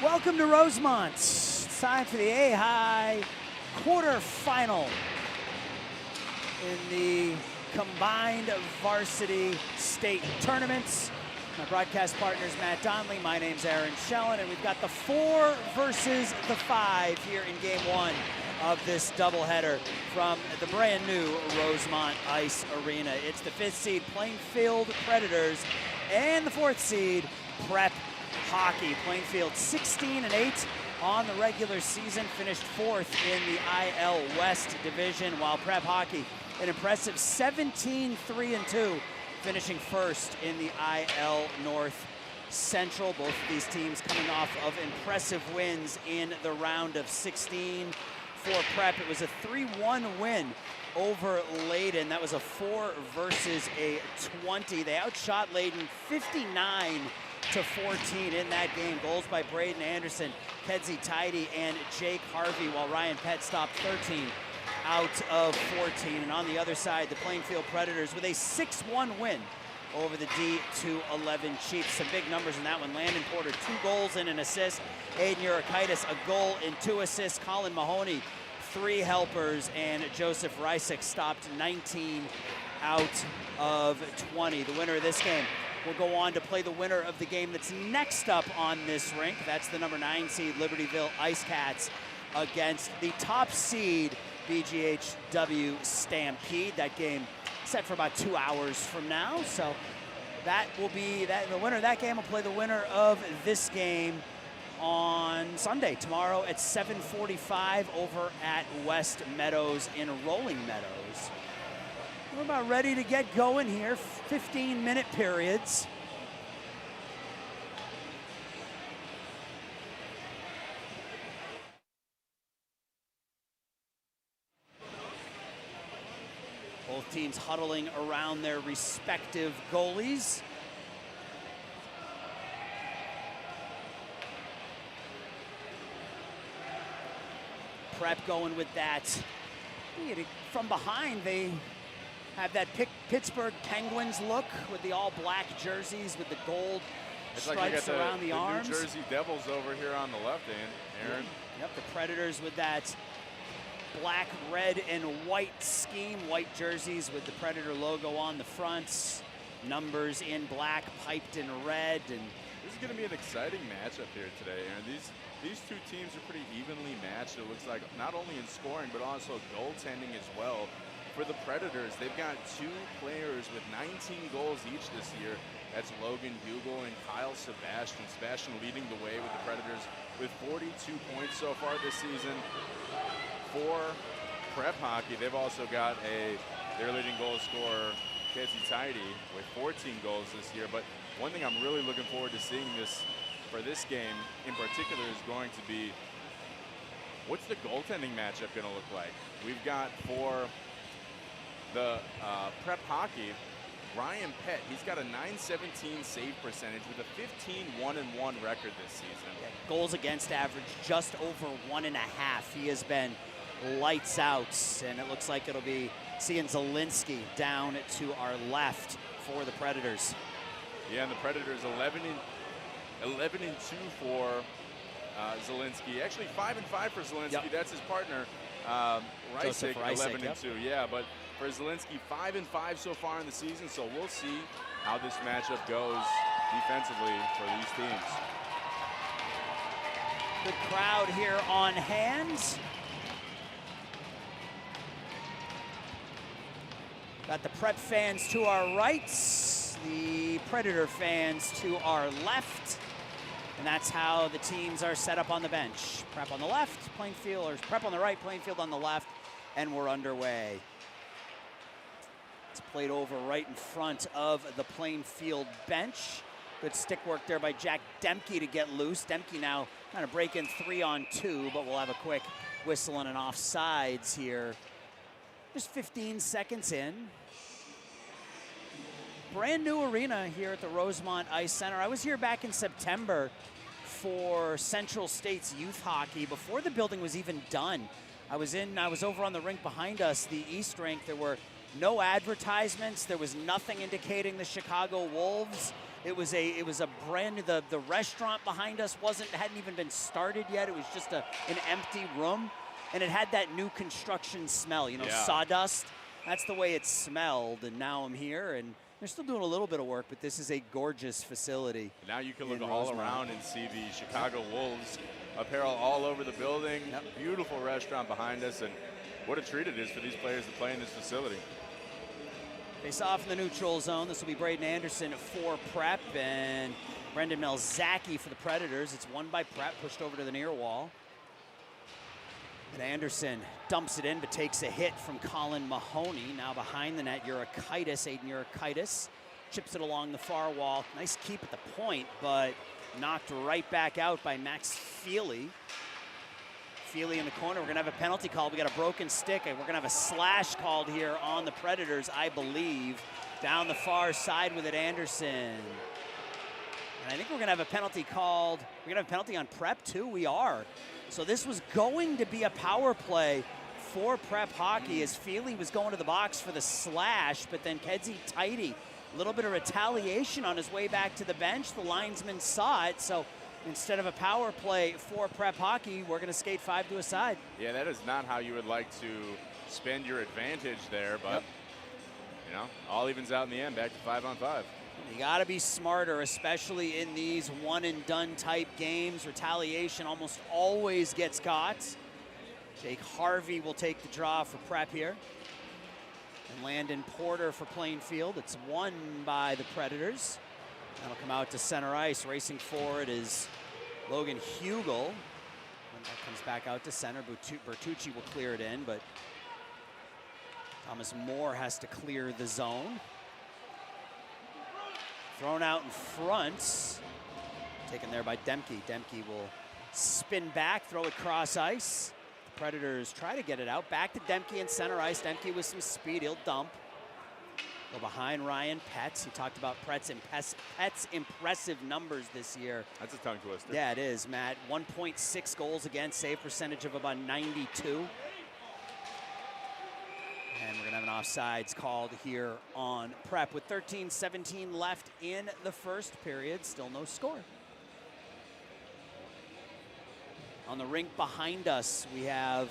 Welcome to Rosemont. It's time for the AHAI quarterfinal in the combined varsity state tournaments. My broadcast partner is Matt Donnelly. My name's Aaron Schellen, and we've got the 4 versus the 5 here in game 1 of this doubleheader from the brand new Rosemont Ice Arena. It's the 5th seed Plainfield Predators and the 4th seed Prep Hockey. Plainfield 16-8 on the regular season, finished 4th in the IL West division, while Prep Hockey an impressive 17-3-2, finishing 1st in the IL North Central. Both of these teams coming off of impressive wins in the round of 16. For Prep, it was a 3-1 win over Leyden. That was a 4 versus a 20. They outshot Leyden 59-14 in that game. Goals by Braden Anderson, Kedzie Tidy, and Jake Harvey, while Ryan Pett stopped 13 out of 14. And on the other side, the Plainfield Predators with a 6-1 win over the D211 Chiefs. Some big numbers in that one. Landon Porter, 2 goals and an assist. Aiden Urikaitis, a goal and 2 assists. Colin Mahoney, 3 helpers. And Joseph Rysick stopped 19 out of 20. The winner of this game will go on to play the winner of the game that's next up on this rink. That's the number 9 seed Libertyville Ice Cats against the top seed BGHW Stampede. That game set for about 2 hours from now. So that will be the winner of that game will play the winner of this game on Sunday, tomorrow at 7:45 over at West Meadows in Rolling Meadows. We're about ready to get going here. 15-minute periods. Both teams huddling around their respective goalies. Prep going with that. From behind, they have that Pittsburgh Penguins look with the all-black jerseys with the gold stripes like around the arms. New Jersey Devils over here on the left hand, Aaron. Yep, the Predators with that black, red, and white scheme. White jerseys with the Predator logo on the fronts. Numbers in black, piped in red. And this is going to be an exciting matchup here today, Aaron. These two teams are pretty evenly matched. It looks like not only in scoring, but also goaltending as well. For the Predators, they've got 2 players with 19 goals each this year. That's Logan Hugel and Kyle Sebastian. Sebastian leading the way with the Predators with 42 points so far this season. For Prep Hockey, they've also got their leading goal scorer, Kedzie Tidy, with 14 goals this year. But one thing I'm really looking forward to seeing for this game in particular is going to be, what's the goaltending matchup going to look like? We've got for the Prep Hockey, Ryan Pett, he's got a .917 save percentage with a 15-1-1 record this season. Yeah, goals against average just over 1.5. He has been lights out, and it looks like it'll be seeing Zielinski down to our left for the Predators. Yeah, and the Predators 11-2 for Zielinski. Actually 5-5 for Zielinski. Yep. That's his partner, Rysick, 11-2. Yep. Yeah, but for Zielinski, 5-5 so far in the season. So we'll see how this matchup goes defensively for these teams. Good crowd here on hand. Got the Prep fans to our right, the Predator fans to our left. And that's how the teams are set up on the bench. Prep on the left, Plainfield, or Prep on the right, Plainfield on the left, and we're underway. It's played over right in front of the Plainfield bench. Good stick work there by Jack Demke to get loose. Demke now kind of breaking 3-on-2, but we'll have a quick whistle and an offsides here. Just 15 seconds in. Brand new arena here at the Rosemont Ice Center. I was here back in September for Central State's youth hockey before the building was even done. I was over on the rink behind us, the East rink. There were no advertisements. There was nothing indicating the Chicago Wolves It was a brand new, the restaurant behind us hadn't even been started yet. It was just an empty room, and it had that new construction smell, sawdust. That's the way it smelled, and now I'm here, and they're still doing a little bit of work, but this is a gorgeous facility. Now you can look all around and see the Chicago Wolves apparel all over the building. Yep. Beautiful restaurant behind us, and what a treat it is for these players to play in this facility. Face off in the neutral zone. This will be Braden Anderson for Prep and Brendan Melzaki for the Predators. It's won by Prep, pushed over to the near wall. And Anderson dumps it in, but takes a hit from Colin Mahoney. Now behind the net, Aiden Urikaitis chips it along the far wall. Nice keep at the point, but knocked right back out by Max Feely. Feely in the corner. We're going to have a penalty call. We got a broken stick. We're going to have a slash called here on the Predators, I believe. Down the far side with it, Anderson. And I think we're going to have a penalty called. We're going to have a penalty on Prep, too. We are. So this was going to be a power play for Prep hockey as Feely was going to the box for the slash, but then Kedzie Tidy, a little bit of retaliation on his way back to the bench. The linesman saw it, so instead of a power play for Prep hockey, we're going to skate 5 to a side. Yeah, that is not how you would like to spend your advantage there, but all evens out in the end, back to 5-on-5. You got to be smarter, especially in these one-and-done type games. Retaliation almost always gets caught. Jake Harvey will take the draw for Prep here. And Landon Porter for Plainfield. It's won by the Predators. That'll come out to center ice. Racing forward is Logan Hugel. And that comes back out to center. Bertucci will clear it in, but Thomas Moore has to clear the zone. Thrown out in front. Taken there by Demke. Demke will spin back, throw it cross ice. The Predators try to get it out. Back to Demke in center ice. Demke with some speed. He'll dump. Go behind Ryan Petz. He talked about Pet's impressive numbers this year. That's a tongue twister. Yeah, it is, Matt. 1.6 goals against, save percentage of about 92. And we're going to have an offsides called here on Prep with 13:17 left in the first period. Still no score. On the rink behind us, we have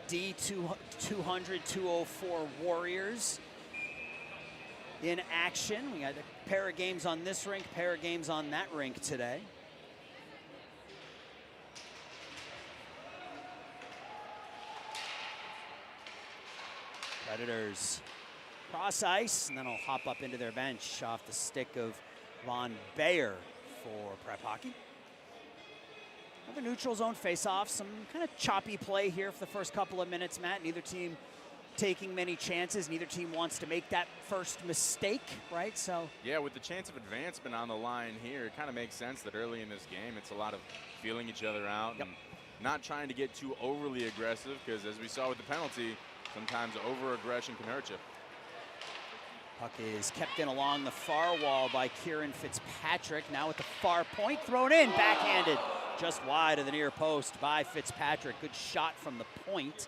D200-204 Warriors in action. We got a pair of games on this rink, pair of games on that rink today. Predators cross ice, and then he'll hop up into their bench off the stick of Von Bayer for Prep hockey. Another neutral zone face-off. Some kind of choppy play here for the first couple of minutes, Matt. Neither team taking many chances. Neither team wants to make that first mistake, right? So yeah, with the chance of advancement on the line here, it kind of makes sense that early in this game, it's a lot of feeling each other out and not trying to get too overly aggressive, because as we saw with the penalty, sometimes over-aggression can hurt you. Puck is kept in along the far wall by Kieran Fitzpatrick. Now at the far point, thrown in, backhanded, just wide of the near post by Fitzpatrick. Good shot from the point.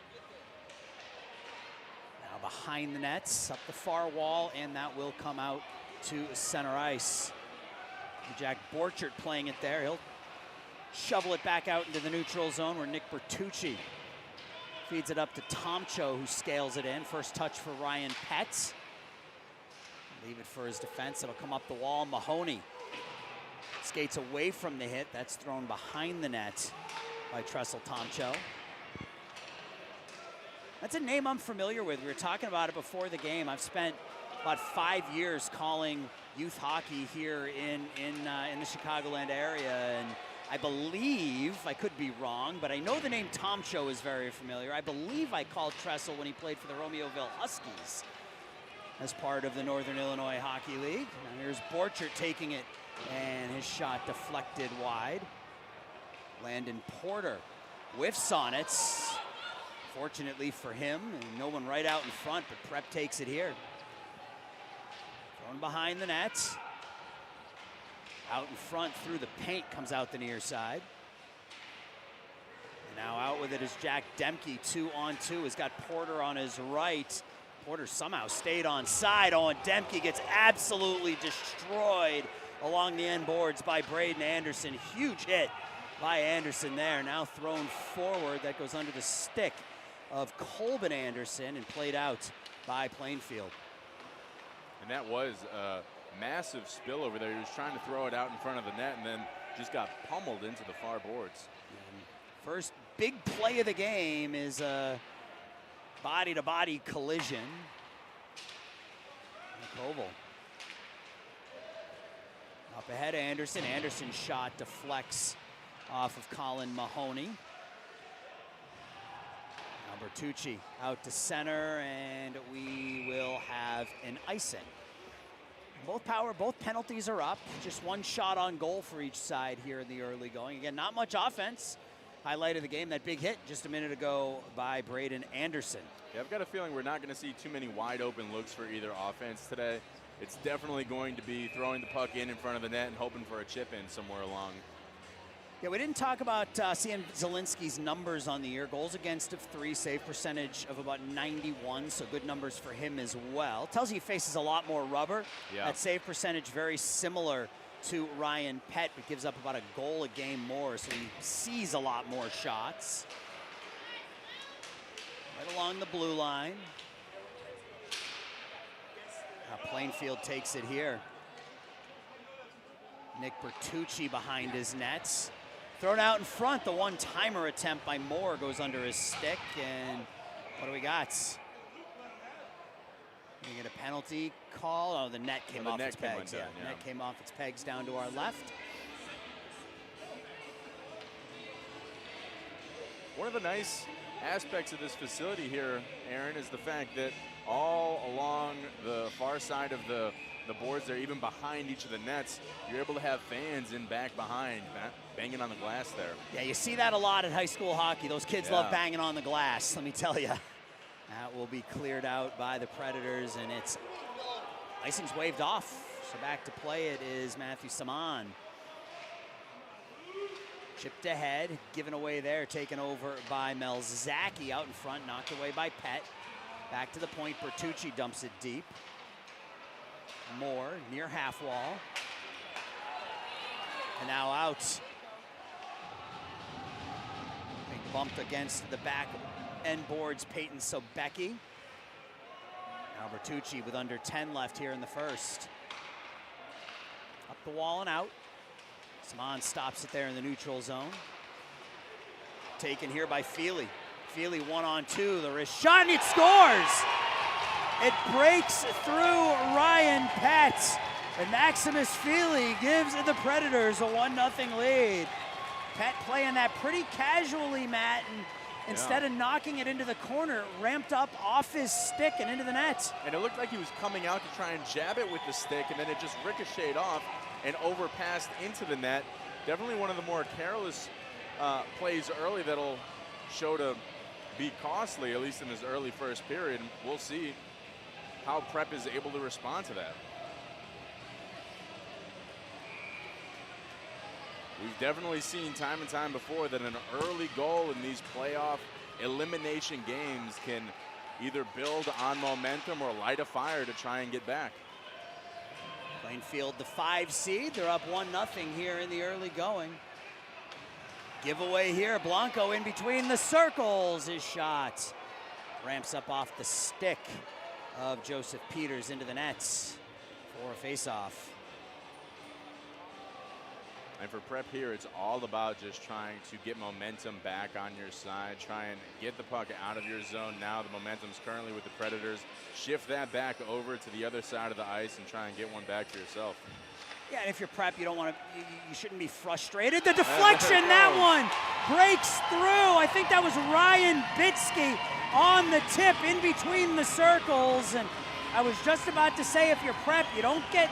Now behind the nets, up the far wall, and that will come out to center ice. Jack Borchert playing it there. He'll shovel it back out into the neutral zone where Nick Bertucci feeds it up to Tomcho, who scales it in. First touch for Ryan Petz. Leave it for his defense. It'll come up the wall. Mahoney skates away from the hit. That's thrown behind the net by Tressel Tomcho. That's a name I'm familiar with. We were talking about it before the game. I've spent about 5 years calling youth hockey here in the Chicagoland area, and I believe, I could be wrong, but I know the name Tomcho is very familiar. I believe I called Tressel when he played for the Romeoville Huskies as part of the Northern Illinois Hockey League. Now here's Borchert taking it, and his shot deflected wide. Landon Porter whiffs on it. Fortunately for him, and no one right out in front, but Prep takes it here. Thrown behind the net. Out in front through the paint, comes out the near side. And now out with it is Jack Demke, 2-on-2. Has got Porter on his right. Porter somehow stayed on side. Oh, and Demke gets absolutely destroyed along the end boards by Braden Anderson. Huge hit by Anderson there. Now thrown forward. That goes under the stick of Colbin Anderson and played out by Plainfield. And that was a massive spill over there. He was trying to throw it out in front of the net and then just got pummeled into the far boards. And first big play of the game is a body-to-body collision. Koval. Up ahead, Anderson. Anderson's shot deflects off of Colin Mahoney. Now Bertucci out to center, and we will have an icing. Both penalties are up. Just one shot on goal for each side here in the early going. Again, not much offense. Highlight of the game, that big hit just a minute ago by Braden Anderson. Yeah, I've got a feeling we're not going to see too many wide open looks for either offense today. It's definitely going to be throwing the puck in front of the net and hoping for a chip in somewhere along. Yeah, we didn't talk about seeing Zielinski's numbers on the year. Goals against of 3, save percentage of about 91, so good numbers for him as well. Tells you he faces a lot more rubber. Yeah. That save percentage very similar to Ryan Pett, but gives up about a goal a game more, so he sees a lot more shots. Right along the blue line. Now Plainfield takes it here. Nick Bertucci behind his nets. Thrown out in front, the one-timer attempt by Moore goes under his stick, and what do we got? We get a penalty call. Oh, the net came off its pegs. Yeah, net came off its pegs down to our left. One of the nice aspects of this facility here, Aaron, is the fact that all along the far side of the boards there, even behind each of the nets, you're able to have fans in back behind, banging on the glass there. Yeah, you see that a lot at high school hockey. Those kids love banging on the glass, let me tell you. That will be cleared out by the Predators, and it's icing's waved off. So back to play it is Matthew Saman. Chipped ahead, given away there, taken over by Melzaki out in front, knocked away by Pett. Back to the point, Bertucci dumps it deep. Moore near half wall. And now out. Being bumped against the back end boards, Peyton Sobecki. Now Bertucci with under 10 left here in the first. Up the wall and out. Saman stops it there in the neutral zone. Taken here by Feely. Feely 1-on-2, the wrist shot, and it scores! It breaks through Ryan Pett, and Maximus Feely gives the Predators a 1-0 lead. Pett playing that pretty casually, Matt, and instead of knocking it into the corner, ramped up off his stick and into the net. And it looked like he was coming out to try and jab it with the stick, and then it just ricocheted off and overpassed into the net. Definitely one of the more careless plays early that'll show to be costly, at least in this early first period. And we'll see how Prep is able to respond to that. We've definitely seen time and time before that an early goal in these playoff elimination games can either build on momentum or light a fire to try and get back. Plainfield, the 5 seed. They're up 1-0 here in the early going. Giveaway here. Blanco in between the circles. His shot ramps up off the stick of Joseph Peters into the nets for a face-off. And for Prep here, it's all about just trying to get momentum back on your side, try and get the puck out of your zone. Now the momentum's currently with the Predators. Shift that back over to the other side of the ice and try and get one back for yourself. Yeah, and if you're Prep, you don't want to, you shouldn't be frustrated. The deflection, that one breaks through. I think that was Ryan Bitsky on the tip in between the circles. And I was just about to say, if you're Prep, you don't get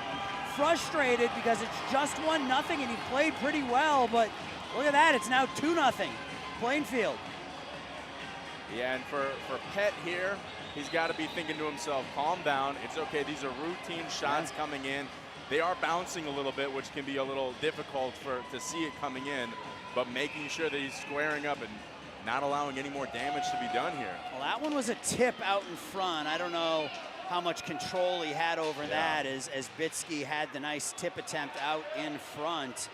frustrated because it's just 1-0 and he played pretty well, but look at that, it's now 2-0 Plainfield. Yeah, and for Pett here, he's got to be thinking to himself, calm down, it's okay, these are routine shots coming in. They are bouncing a little bit, which can be a little difficult to see it coming in, but making sure that he's squaring up and not allowing any more damage to be done here. Well, that one was a tip out in front. I don't know how much control he had over that as Bitsky had the nice tip attempt out in front.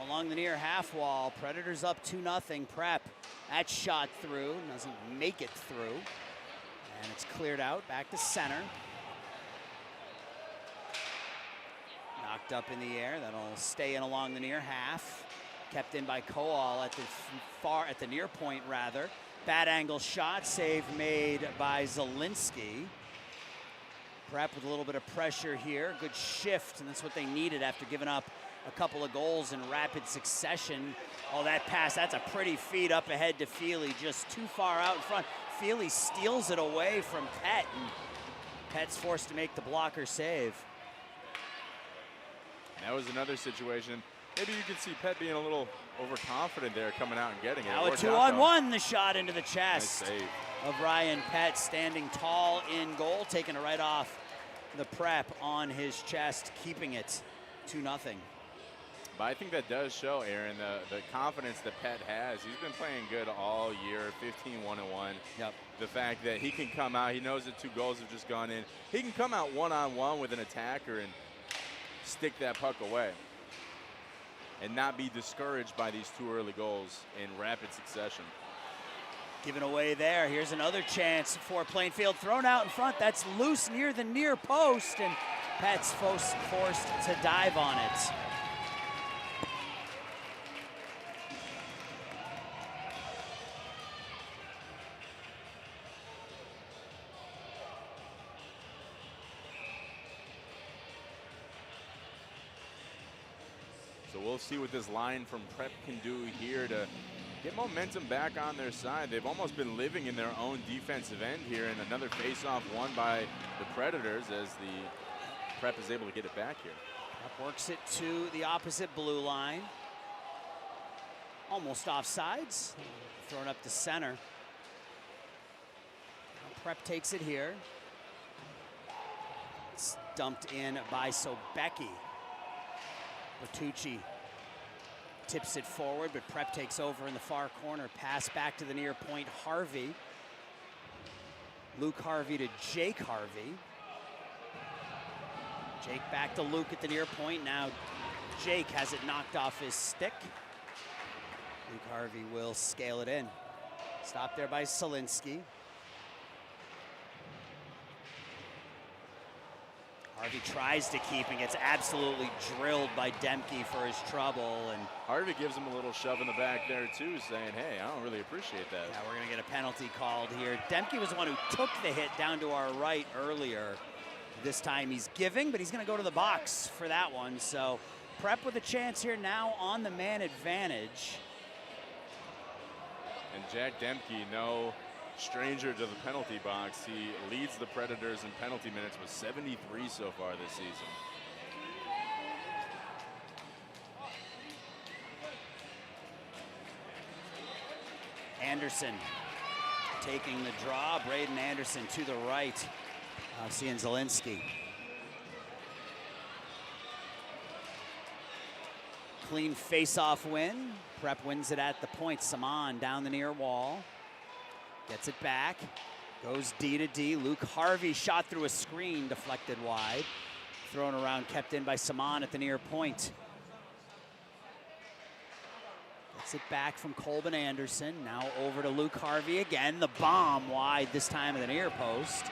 Along the near half wall, Predators up 2-0. Prep, that shot through, doesn't make it through. And it's cleared out, back to center. Knocked up in the air, that'll stay in along the near half. Kept in by Koal at the near point rather. Bad angle shot, save made by Zielinski. Prep with a little bit of pressure here, good shift, and that's what they needed after giving up a couple of goals in rapid succession. Oh, that pass, that's a pretty feed up ahead to Feely, just too far out in front. Feely steals it away from Pett, and Pett's forced to make the blocker save. That was another situation. Maybe you could see Pett being a little overconfident there, coming out and getting it. Now a 2-on-1, the shot into the chest nice save of Ryan Pett, standing tall in goal, taking it right off the Prep on his chest, keeping it 2-0. But I think that does show, Aaron, the confidence that Pett has. He's been playing good all year, 15-1-1. Yep. The fact that he can come out, he knows that 2 goals have just gone in. He can come out one-on-one with an attacker and stick that puck away and not be discouraged by these 2 early goals in rapid succession. Given away there. Here's another chance for Plainfield. Thrown out in front. That's loose near the near post, and Pett's forced to dive on it. So we'll see what this line from Prep can do here to get momentum back on their side. They've almost been living in their own defensive end here, and another face-off won by the Predators as the Prep is able to get it back here. Prep works it to the opposite blue line. Almost offsides. Thrown up to center. Now Prep takes it here. It's dumped in by Sobecki. Bertucci tips it forward, but Prep takes over in the far corner. Pass back to the near point, Harvey. Luke Harvey to Jake Harvey. Jake back to Luke at the near point. Now Jake has it knocked off his stick. Luke Harvey will scale it in. Stopped there by Zielinski. Harvey tries to keep and gets absolutely drilled by Demke for his trouble. And Harvey gives him a little shove in the back there too, saying, hey, I don't really appreciate that. Yeah, we're gonna get a penalty called here. Demke was the one who took the hit down to our right earlier. This time he's giving, but he's gonna go to the box for that one. So Prep with a chance here now on the man advantage. And Jack Demke, no stranger to the penalty box. He leads the Predators in penalty minutes with 73 so far this season. Anderson taking the draw. Braden Anderson to the right. Seeing Zielinski. Clean face-off win. Prep wins it at the point. Saman down the near wall. Gets it back. Goes D to D. Luke Harvey shot through a screen, deflected wide. Thrown around, kept in by Saman at the near point. Gets it back from Colbin Anderson. Now over to Luke Harvey again. The bomb wide, this time at the near post.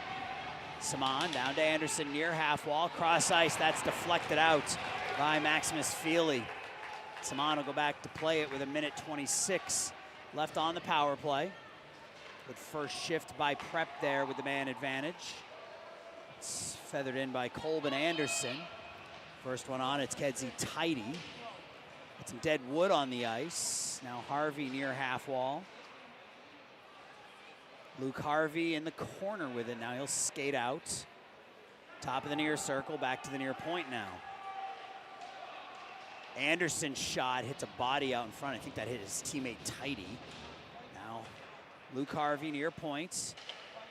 Saman down to Anderson near half wall. Cross ice, that's deflected out by Maximus Feely. Saman will go back to play it with 1:26 left on the power play. Good first shift by Prep there with the man advantage. It's feathered in by Colbin Anderson. First one on, it's Kedzie Tidy. Got some dead wood on the ice. Now Harvey near half wall. Luke Harvey in the corner with it. Now he'll skate out. Top of the near circle, back to the near point now. Anderson's shot hits a body out in front. I think that hit his teammate Tidy. Now Luke Harvey near points.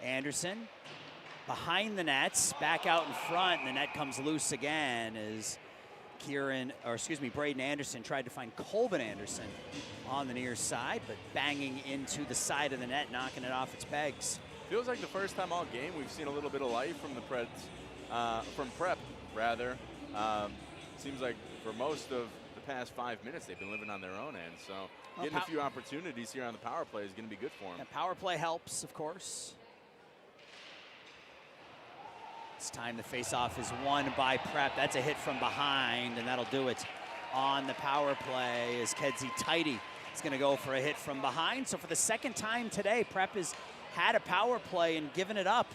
Anderson behind the nets, back out in front, and the net comes loose again as Braden Anderson tried to find Colbin Anderson on the near side, but banging into the side of the net, knocking it off its pegs. Feels like the first time all game we've seen a little bit of life from the from Prep, rather. Seems like for most of the past 5 minutes, they've been living on their own end. So getting a few opportunities here on the power play is going to be good for them. Yeah, power play helps, of course. This time the faceoff is won by Prep. That's a hit from behind, and that'll do it on the power play as Kedzie Tidy is going to go for a hit from behind. So for the second time today, Prep has had a power play and given it up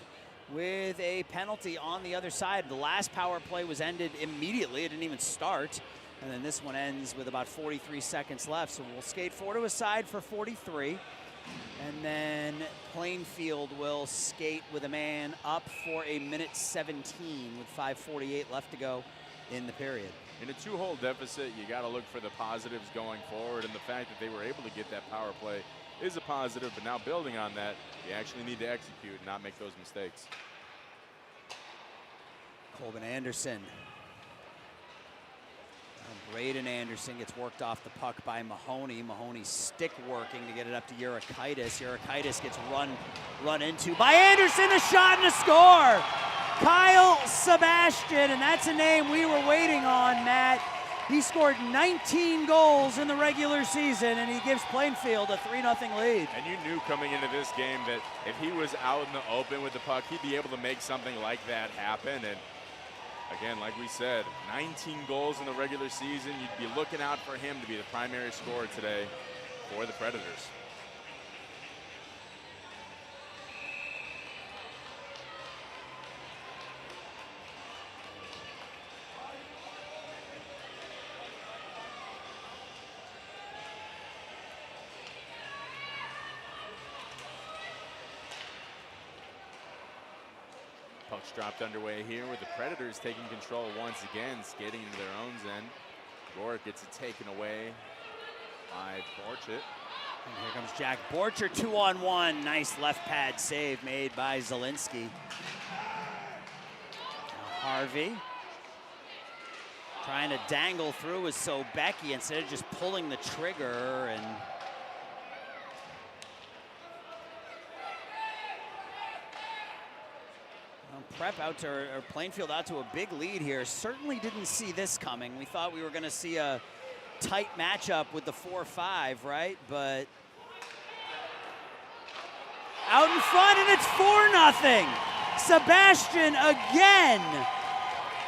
with a penalty on the other side. The last power play was ended immediately. It didn't even start. And then this one ends with about 43 seconds left. So we'll skate 4 to a side for 43. And then Plainfield will skate with a man up for a minute 17 with 5:48 left to go in the period. In a 2-hole deficit, you got to look for the positives going forward, and the fact that they were able to get that power play is a positive, but now building on that, you actually need to execute and not make those mistakes. Colvin Anderson. Braden Anderson gets worked off the puck by Mahoney. Mahoney's stick working to get it up to Eurykaitis. Eurykaitis gets run into by Anderson, a shot and a score! Kyle Sebastian, and that's a name we were waiting on, Matt. He scored 19 goals in the regular season, and he gives Plainfield a 3-0 lead. And you knew coming into this game that if he was out in the open with the puck, he'd be able to make something like that happen. And again, like we said, 19 goals in the regular season. You'd be looking out for him to be the primary scorer today for the Predators. Puck's dropped underway here with the Predators taking control once again, skating into their own end. Rourke gets it taken away by Borchett. And here comes Jack Borcher, 2-on-1. Nice left pad save made by Zielinski. Now Harvey trying to dangle through with Sobecki instead of just pulling the trigger, and Prep out to, or Plainfield out to a big lead here. Certainly didn't see this coming. We thought we were going to see a tight matchup with the 4-5, right? But out in front, and it's 4-0. Sebastian again.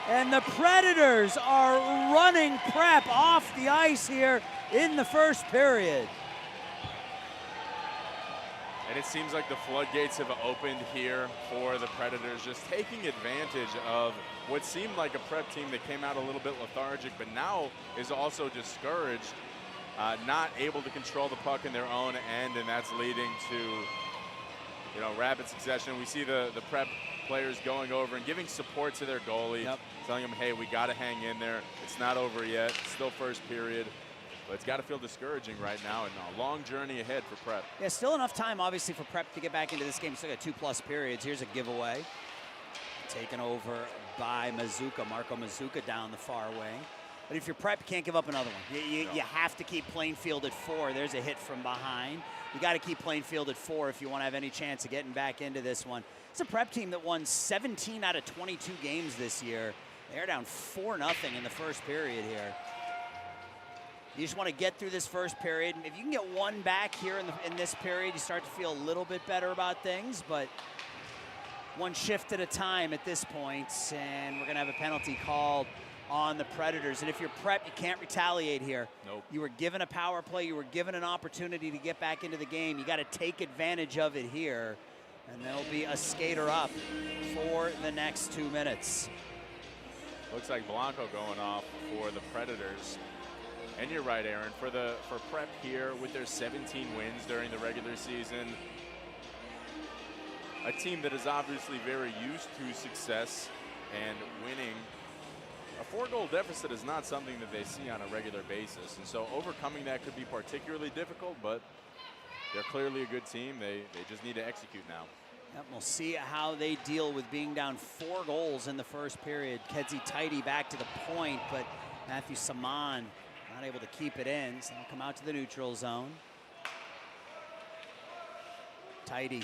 And the Predators are running Prep off the ice here in the first period. And it seems like the floodgates have opened here for the Predators, just taking advantage of what seemed like a Prep team that came out a little bit lethargic, but now is also discouraged, not able to control the puck in their own end, and that's leading to, rapid succession. We see the Prep players going over and giving support to their goalie, telling them, hey, we got to hang in there. It's not over yet. It's still first period. But it's got to feel discouraging right now, and a long journey ahead for Prep. Yeah, still enough time, obviously, for Prep to get back into this game. Still got 2+ periods. Here's a giveaway. Taken over by Mazuka. Marco Mazuka down the far way. But if you're Prep, you can't give up another one. You have to keep Plainfield at 4. There's a hit from behind. You got to keep Plainfield at 4 if you want to have any chance of getting back into this one. It's a Prep team that won 17 out of 22 games this year. They're down 4-0 in the first period here. You just want to get through this first period. If you can get one back here in this period, you start to feel a little bit better about things, but one shift at a time at this point, and we're going to have a penalty called on the Predators. And if you're Prep, you can't retaliate here. Nope. You were given a power play. You were given an opportunity to get back into the game. You got to take advantage of it here, and there'll be a skater up for the next 2 minutes. Looks like Blanco going off for the Predators. And you're right, Aaron, for Prep here with their 17 wins during the regular season, a team that is obviously very used to success and winning. A 4-goal deficit is not something that they see on a regular basis, and so overcoming that could be particularly difficult, but they're clearly a good team. They just need to execute now. Yep, we'll see how they deal with being down 4 goals in the first period. Kedzie Tidy back to the point, but Matthew Saman not able to keep it in, so they'll come out to the neutral zone. Tidy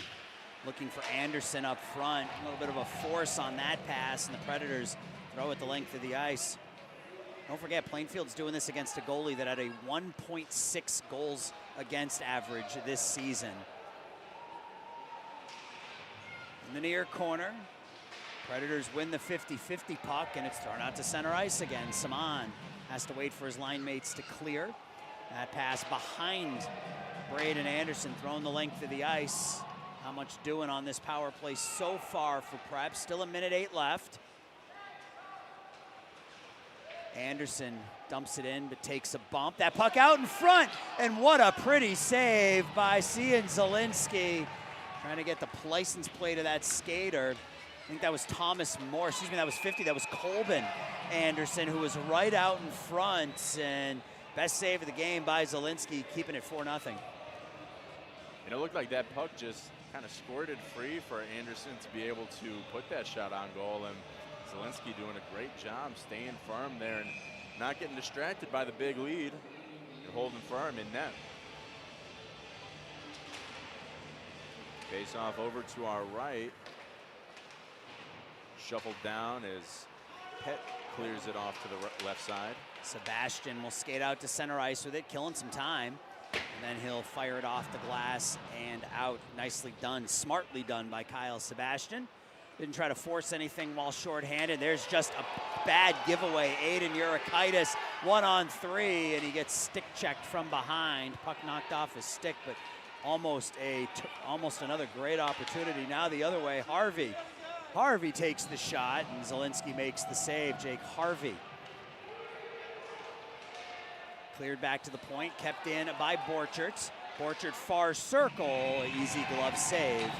looking for Anderson up front. A little bit of a force on that pass, and the Predators throw it the length of the ice. Don't forget, Plainfield's doing this against a goalie that had a 1.6 goals against average this season. In the near corner, Predators win the 50-50 puck, and it's thrown out to center ice again. Saman has to wait for his line mates to clear. That pass behind Braden Anderson, thrown the length of the ice. Not much doing on this power play so far for Prep. Still a minute 8 left. Anderson dumps it in, but takes a bump. That puck out in front, and what a pretty save by Cian Zielinski. Trying to get the license plate of that skater. I think that was Thomas Moore. Excuse me, that was 50. That was Colbin Anderson, who was right out in front. And best save of the game by Zielinski, keeping it 4-0. And it looked like that puck just kind of squirted free for Anderson to be able to put that shot on goal. And Zielinski doing a great job staying firm there and not getting distracted by the big lead. You're holding firm in net. Face off over to our right. Shuffled down as Pett clears it off to the left side. Sebastian will skate out to center ice with it, killing some time. And then he'll fire it off the glass and out. Nicely done, smartly done by Kyle Sebastian. Didn't try to force anything while shorthanded. There's just a bad giveaway. Aiden Urikaitis, 1-on-3, and he gets stick checked from behind. Puck knocked off his stick, but almost another great opportunity. Now the other way, Harvey. Harvey takes the shot, and Zielinski makes the save. Jake Harvey. Cleared back to the point, kept in by Borchert. Borchert far circle, easy glove save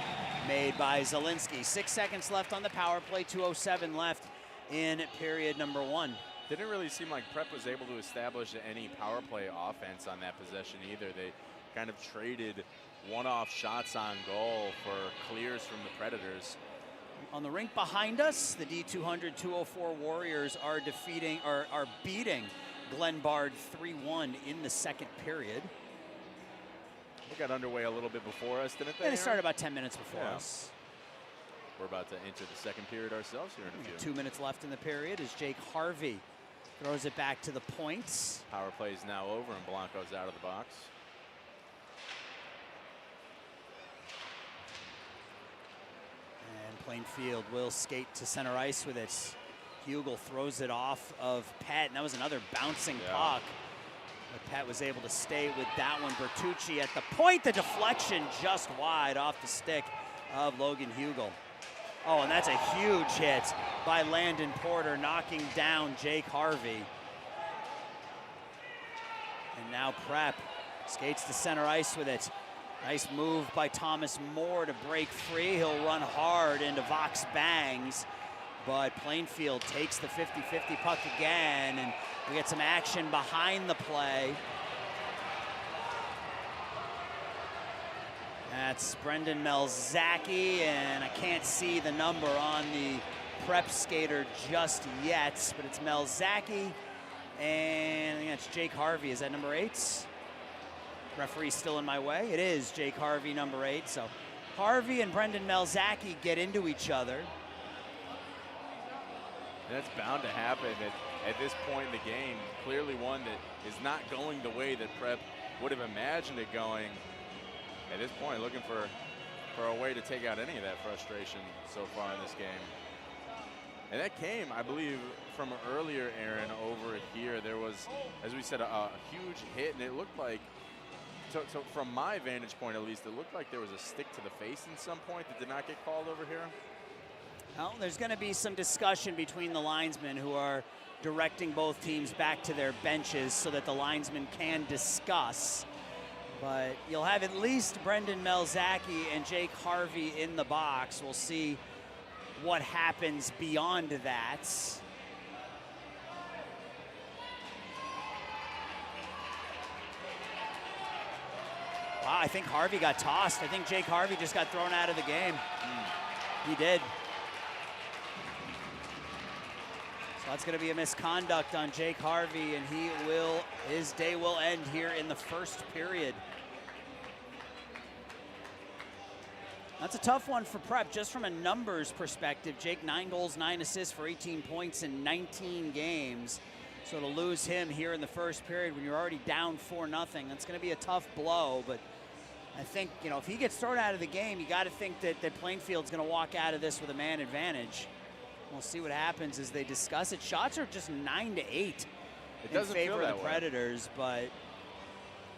made by Zielinski. 6 seconds left on the power play, 2:07 left in period number 1. Didn't really seem like Prep was able to establish any power play offense on that possession either. They kind of traded one-off shots on goal for clears from the Predators. On the rink behind us, the D200-204 Warriors are beating Glen Bard 3-1 in the second period. They got underway a little bit before us, didn't they? Yeah, they started about 10 minutes before us. We're about to enter the second period ourselves here in a few. 2 minutes left in the period as Jake Harvey throws it back to the points. Power play is now over and Blanco's out of the box. And Plainfield will skate to center ice with it. Hugel throws it off of Pett, and that was another bouncing puck. But Pett was able to stay with that one. Bertucci at the point, the deflection just wide off the stick of Logan Hugel. Oh, and that's a huge hit by Landon Porter, knocking down Jake Harvey. And now Prep skates to center ice with it. Nice move by Thomas Moore to break free. He'll run hard into Vox Bangs, but Plainfield takes the 50-50 puck again, and we get some action behind the play. That's Brendan Melzaki, and I can't see the number on the Prep skater just yet, but it's Melzaki, and I think that's Jake Harvey. Is that number 8? Referee's still in my way. It is Jake Harvey, number 8. So Harvey and Brendan Melzaki get into each other. That's bound to happen at this point in the game. Clearly one that is not going the way that Prep would have imagined it going. At this point, looking for a way to take out any of that frustration so far in this game. And that came, I believe, from earlier, Aaron, over here. There was, as we said, a huge hit, and it looked like, so from my vantage point at least, it looked like there was a stick to the face at some point that did not get called over here. Well, there's going to be some discussion between the linesmen who are directing both teams back to their benches so that the linesmen can discuss. But you'll have at least Brendan Melzaki and Jake Harvey in the box. We'll see what happens beyond that. Wow, I think Harvey got tossed. I think Jake Harvey just got thrown out of the game. He did. So that's going to be a misconduct on Jake Harvey, and his day will end here in the first period. That's a tough one for Prep, just from a numbers perspective. Jake, 9 goals, 9 assists for 18 points in 19 games. So to lose him here in the first period when you're already down 4-0, that's going to be a tough blow. But I think, you know, if he gets thrown out of the game, you got to think that Plainfield's going to walk out of this with a man advantage. We'll see what happens as they discuss it. Shots are just 9-8 in favor of the Predators, but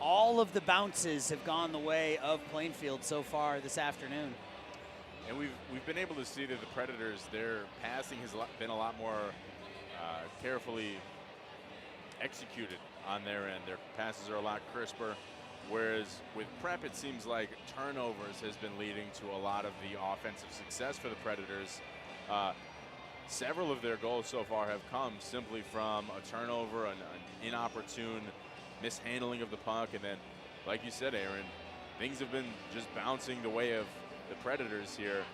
all of the bounces have gone the way of Plainfield so far this afternoon. And we've been able to see that the Predators, their passing has been a lot more carefully executed on their end. Their passes are a lot crisper, whereas with Prep, it seems like turnovers has been leading to a lot of the offensive success for the Predators. Several of their goals so far have come simply from a turnover, an inopportune mishandling of the puck, and then, like you said, Aaron, things have been just bouncing the way of the Predators here,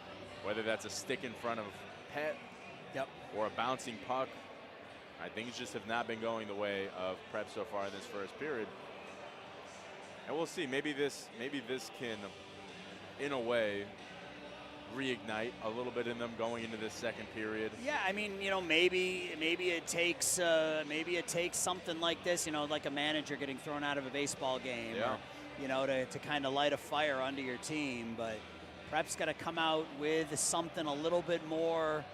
whether that's a stick in front of Pet or a bouncing puck. Things just have not been going the way of Prep so far in this first period. And we'll see, maybe this can, in a way, reignite a little bit in them going into this second period. Yeah, I mean, you know, maybe it takes something like this, you know, like a manager getting thrown out of a baseball game, or, you know, to kind of light a fire under your team. But Prep's got to come out with something a little bit more,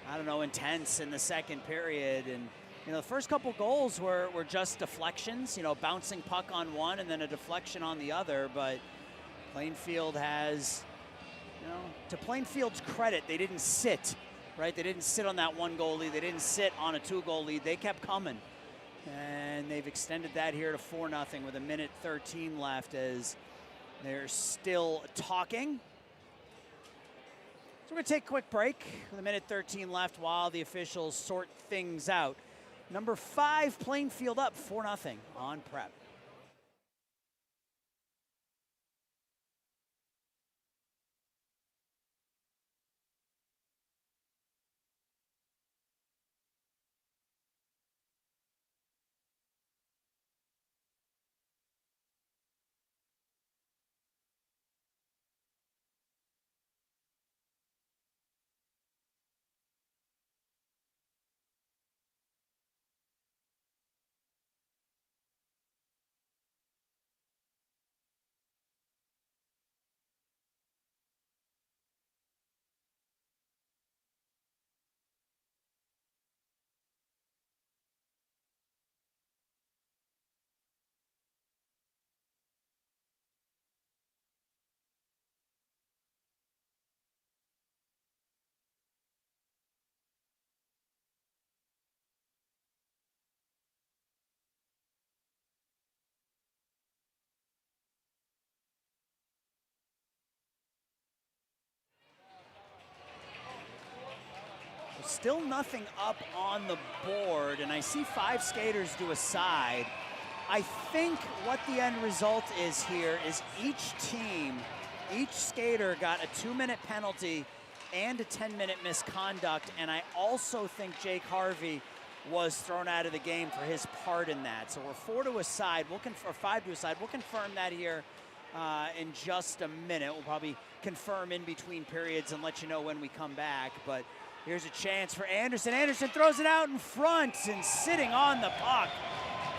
I don't know, intense in the second period. And you know, the first couple goals were just deflections, you know, bouncing puck on one and then a deflection on the other. But Plainfield has, you know, to Plainfield's credit, they didn't sit, right? They didn't sit on that 1-goal lead. They didn't sit on a 2-goal lead. They kept coming. And they've extended that here to 4-0 with 1:13 left as they're still talking. So we're going to take a quick break with 1:13 left while the officials sort things out. Number 5, Plainfield up 4-0 on Prep. Still nothing up on the board, and I see 5 skaters do a side. I think what the end result is here is each skater got a 2-minute penalty and a 10-minute misconduct, and I also think Jake Harvey was thrown out of the game for his part in that. So we're 4 to a side, or 5 to a side. We'll confirm that here in just a minute. We'll probably confirm in between periods and let you know when we come back, but here's a chance for Anderson. Anderson throws it out in front and sitting on the puck.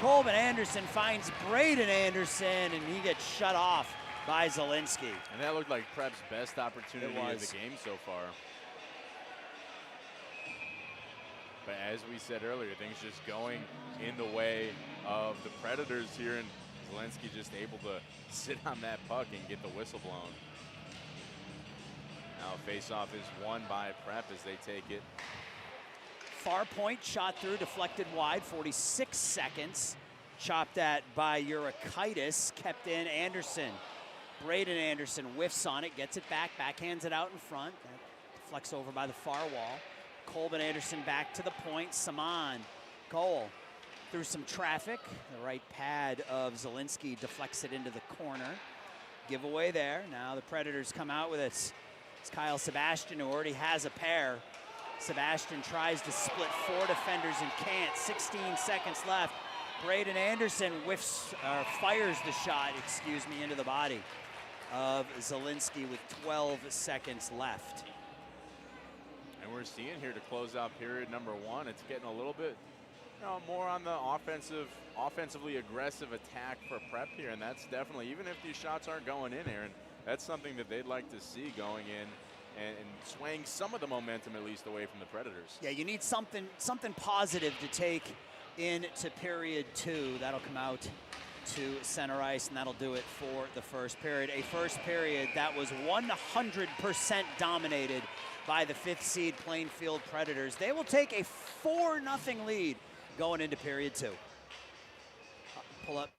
Colvin Anderson finds Braden Anderson, and he gets shut off by Zielinski. And that looked like Prep's best opportunity of the game so far. But as we said earlier, things just going in the way of the Predators here, and Zielinski just able to sit on that puck and get the whistle blown. Now face-off is won by Prep as they take it. Far point, shot through, deflected wide, 46 seconds. Chopped at by Urikaitis, kept in Anderson. Braden Anderson whiffs on it, gets it back, backhands it out in front. That deflects over by the far wall. Colvin Anderson back to the point. Saman, goal. Through some traffic, the right pad of Zielinski deflects it into the corner. Giveaway there. Now the Predators come out with it. It's Kyle Sebastian, who already has a pair. Sebastian tries to split 4 defenders and can't. 16 seconds left. Braden Anderson fires the shot, into the body of Zielinski with 12 seconds left. And we're seeing here to close out period number 1, it's getting a little bit more on the offensively aggressive attack for Prep here, and that's definitely, even if these shots aren't going in, Aaron, that's something that they'd like to see going in and swaying some of the momentum at least away from the Predators. Yeah, you need something positive to take into period 2. That'll come out to center ice, and that'll do it for the first period. A first period that was 100% dominated by the 5th seed Plainfield Predators. They will take a 4-0 lead going into period 2. Pull up.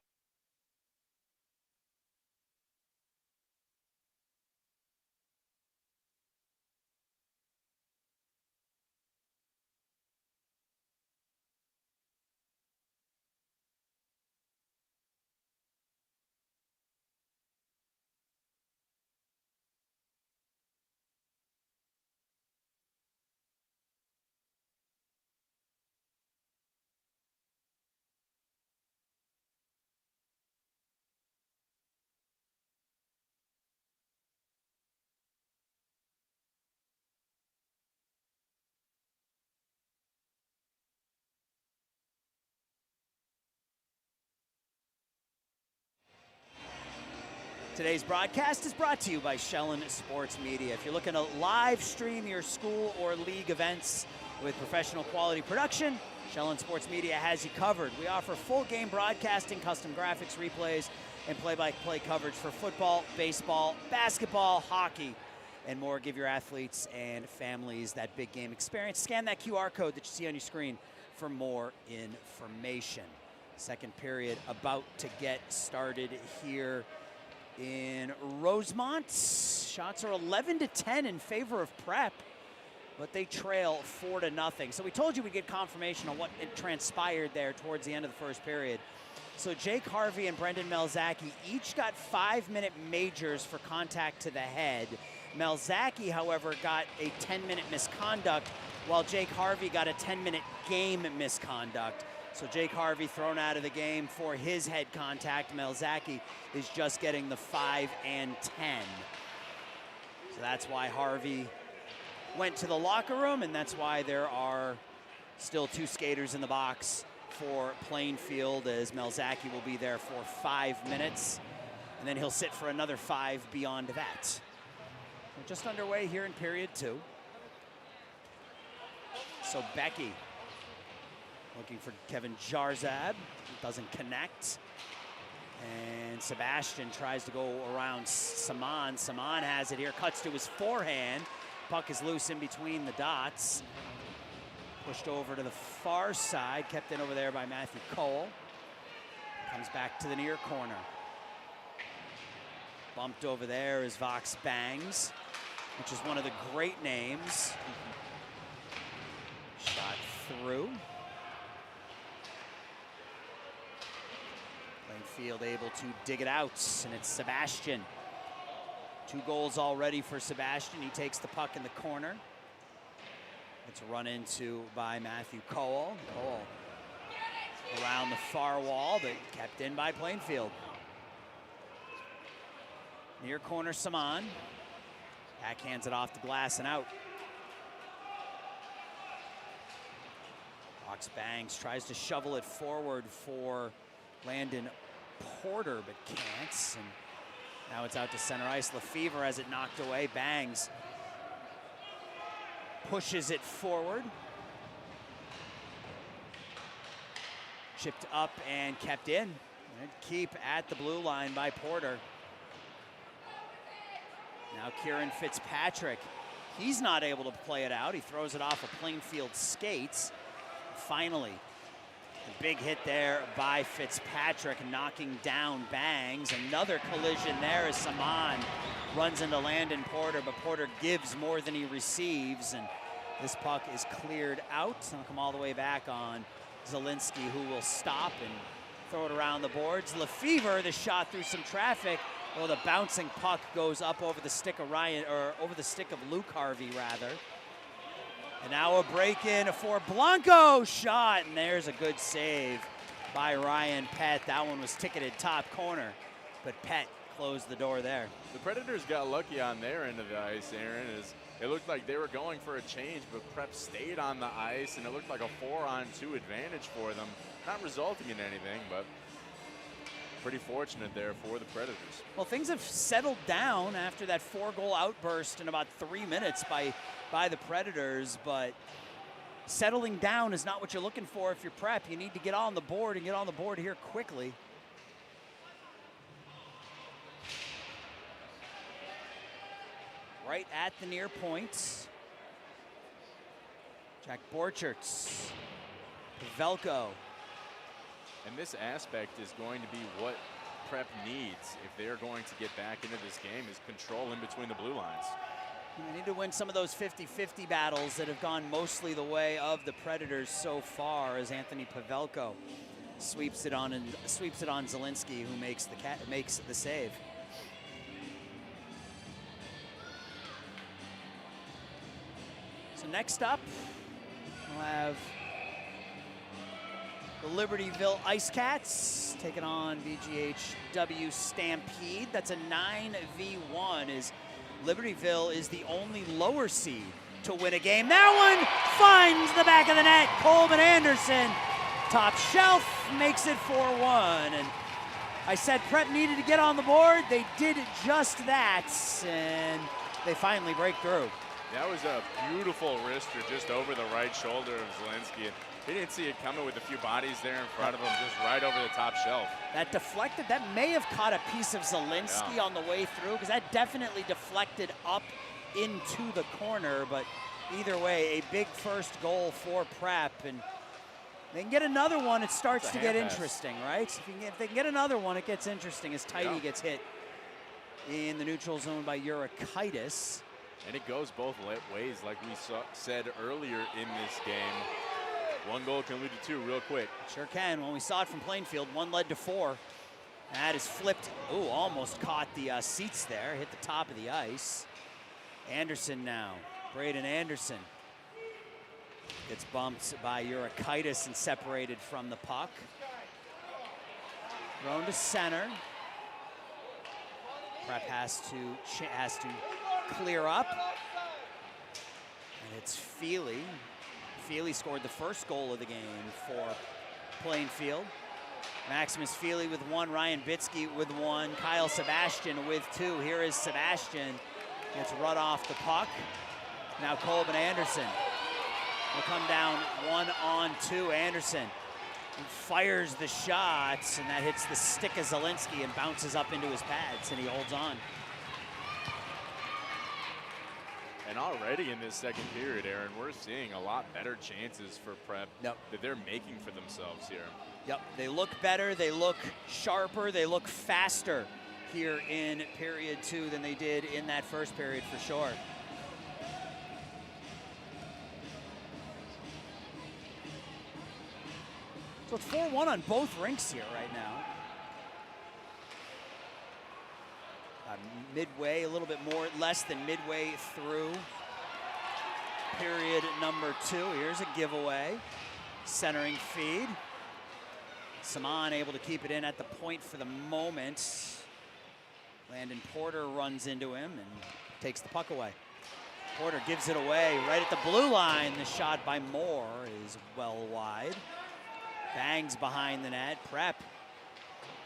Today's broadcast is brought to you by Shellen Sports Media. If you're looking to live stream your school or league events with professional quality production, Shellen Sports Media has you covered. We offer full game broadcasting, custom graphics, replays, and play-by-play coverage for football, baseball, basketball, hockey, and more. Give your athletes and families that big game experience. Scan that QR code that you see on your screen for more information. Second period about to get started here in Rosemont. Shots are 11-10 in favor of Prep, but they trail 4-0. So we told you we'd get confirmation on what it transpired there towards the end of the first period. So Jake Harvey and Brendan Melzaki each got 5-minute majors for contact to the head. Melzaki, however, got a 10-minute misconduct, while Jake Harvey got a 10-minute game misconduct. So Jake Harvey thrown out of the game for his head contact. Melzaki is just getting the 5 and 10. So that's why Harvey went to the locker room, and that's why there are still 2 skaters in the box for Plainfield, as Melzaki will be there for 5 minutes, and then he'll sit for another 5 beyond that. We're just underway here in period 2. So Becky looking for Kevin Jarzab, doesn't connect. And Sebastian tries to go around Saman. Saman has it here, cuts to his forehand. Puck is loose in between the dots. Pushed over to the far side, kept in over there by Matthew Cole. Comes back to the near corner. Bumped over there is Vox Bangs, which is one of the great names. Shot through. Plainfield able to dig it out, and it's Sebastian. 2 goals already for Sebastian. He takes the puck in the corner. It's run into by Matthew Cole. Cole around the far wall, but kept in by Plainfield. Near corner, Saman. Backhands it off the glass and out. Vox Bangs tries to shovel it forward for Landon Porter, but can't. And now it's out to center ice. Lefevre has it knocked away. Bangs pushes it forward. Chipped up and kept in. And keep at the blue line by Porter. Now Kieran Fitzpatrick. He's not able to play it out. He throws it off of Plainfield skates. Finally, a big hit there by Fitzpatrick, knocking down Bangs. Another collision there as Saman runs into Landon Porter, but Porter gives more than he receives, and this puck is cleared out. And it'll come all the way back on Zielinski, who will stop and throw it around the boards. Lefevre, the shot through some traffic. Well, the bouncing puck goes up over the stick of Ryan, or over the stick of Luke Harvey, rather. And now a break-in for Blanco shot, and there's a good save by Ryan Pett. That one was ticketed top corner, but Pett close the door there. The Predators got lucky on their end of the ice, Aaron, as it looked like they were going for a change, but Prep stayed on the ice, and it looked like a 4-on-2 advantage for them. Not resulting in anything, but pretty fortunate there for the Predators. Well, things have settled down after that 4-goal outburst in about 3 minutes by the Predators, but settling down is not what you're looking for if you're Prep. You need to get on the board and get on the board here quickly. Right at the near point. Jack Borchertz, Pavelko. And this aspect is going to be what Prep needs if they're going to get back into this game, is control in between the blue lines. They need to win some of those 50-50 battles that have gone mostly the way of the Predators so far, as Anthony Pavelko sweeps it on Zielinski, who makes the save. So next up, we'll have the Libertyville Ice Cats taking on VGHW Stampede. That's a 9v1, as Libertyville is the only lower seed to win a game. That one finds the back of the net. Coleman Anderson, top shelf, makes it 4-1. And I said Prep needed to get on the board. They did just that, and they finally break through. That was a beautiful wrister just over the right shoulder of Zielinski. He didn't see it coming with a few bodies there in front of him, just right over the top shelf. That deflected, that may have caught a piece of Zielinski on the way through, because that definitely deflected up into the corner. But either way, a big first goal for Prep, and they can get another one, it starts to get interesting, right? If they can get another one, it gets interesting as Tidy gets hit in the neutral zone by Urikaitis. And it goes both ways, like we said earlier in this game. One goal can lead to two real quick. Sure can. When we saw it from Plainfield, one led to 4. That is flipped. Ooh, almost caught the seats there, hit the top of the ice. Anderson now, Braden Anderson. Gets bumped by Urikaitis and separated from the puck. Thrown to center. Prep has to clear up. And it's Feely. Feely scored the first goal of the game for Plainfield. Maximus Feely with 1, Ryan Bitsky with 1, Kyle Sebastian with 2. Here is Sebastian, gets run off the puck. Now Colben Anderson will come down 1-on-2. Anderson fires the shots, and that hits the stick of Zielinski and bounces up into his pads, and he holds on. And already in this second period, Aaron, we're seeing a lot better chances for Prep that they're making for themselves here. Yep, they look better, they look sharper, they look faster here in period 2 than they did in that first period for sure. So it's 4-1 on both rinks here right now. Midway, a little bit less than midway through period number 2. Here's a giveaway. Centering feed. Saman able to keep it in at the point for the moment. Landon Porter runs into him and takes the puck away. Porter gives it away right at the blue line. The shot by Moore is well wide. Bangs behind the net. Prep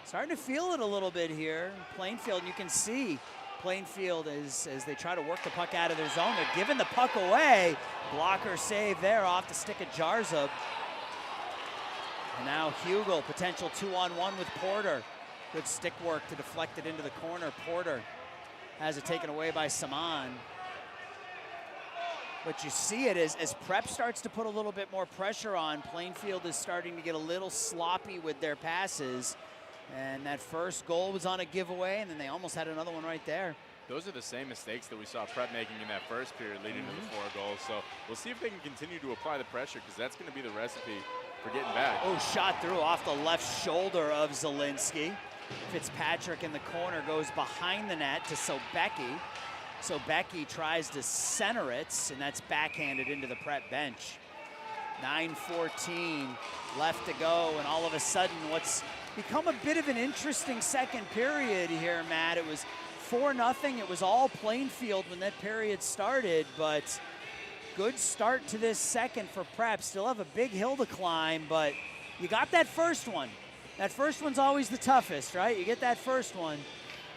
starting to feel it a little bit here. Plainfield, you can see Plainfield as they try to work the puck out of their zone. They're giving the puck away. Blocker save there off the stick of Jarzub. And now Hugel, potential 2-on-1 with Porter. Good stick work to deflect it into the corner. Porter has it taken away by Saman. But you see it as Prep starts to put a little bit more pressure on. Plainfield is starting to get a little sloppy with their passes. And that first goal was on a giveaway, and then they almost had another one right there. Those are the same mistakes that we saw Prep making in that first period leading to the 4 goals. So we'll see if they can continue to apply the pressure, because that's going to be the recipe for getting back. Oh, shot through off the left shoulder of Zielinski. Fitzpatrick in the corner goes behind the net to Sobecki. Sobecki tries to center it, and that's backhanded into the Prep bench. 9:14 left to go, and all of a sudden what's become a bit of an interesting second period here, Matt. It was 4-0. It was all Plainfield when that period started, but good start to this second for Prep. Still have a big hill to climb, but you got that first one. That first one's always the toughest, right? You get that first one,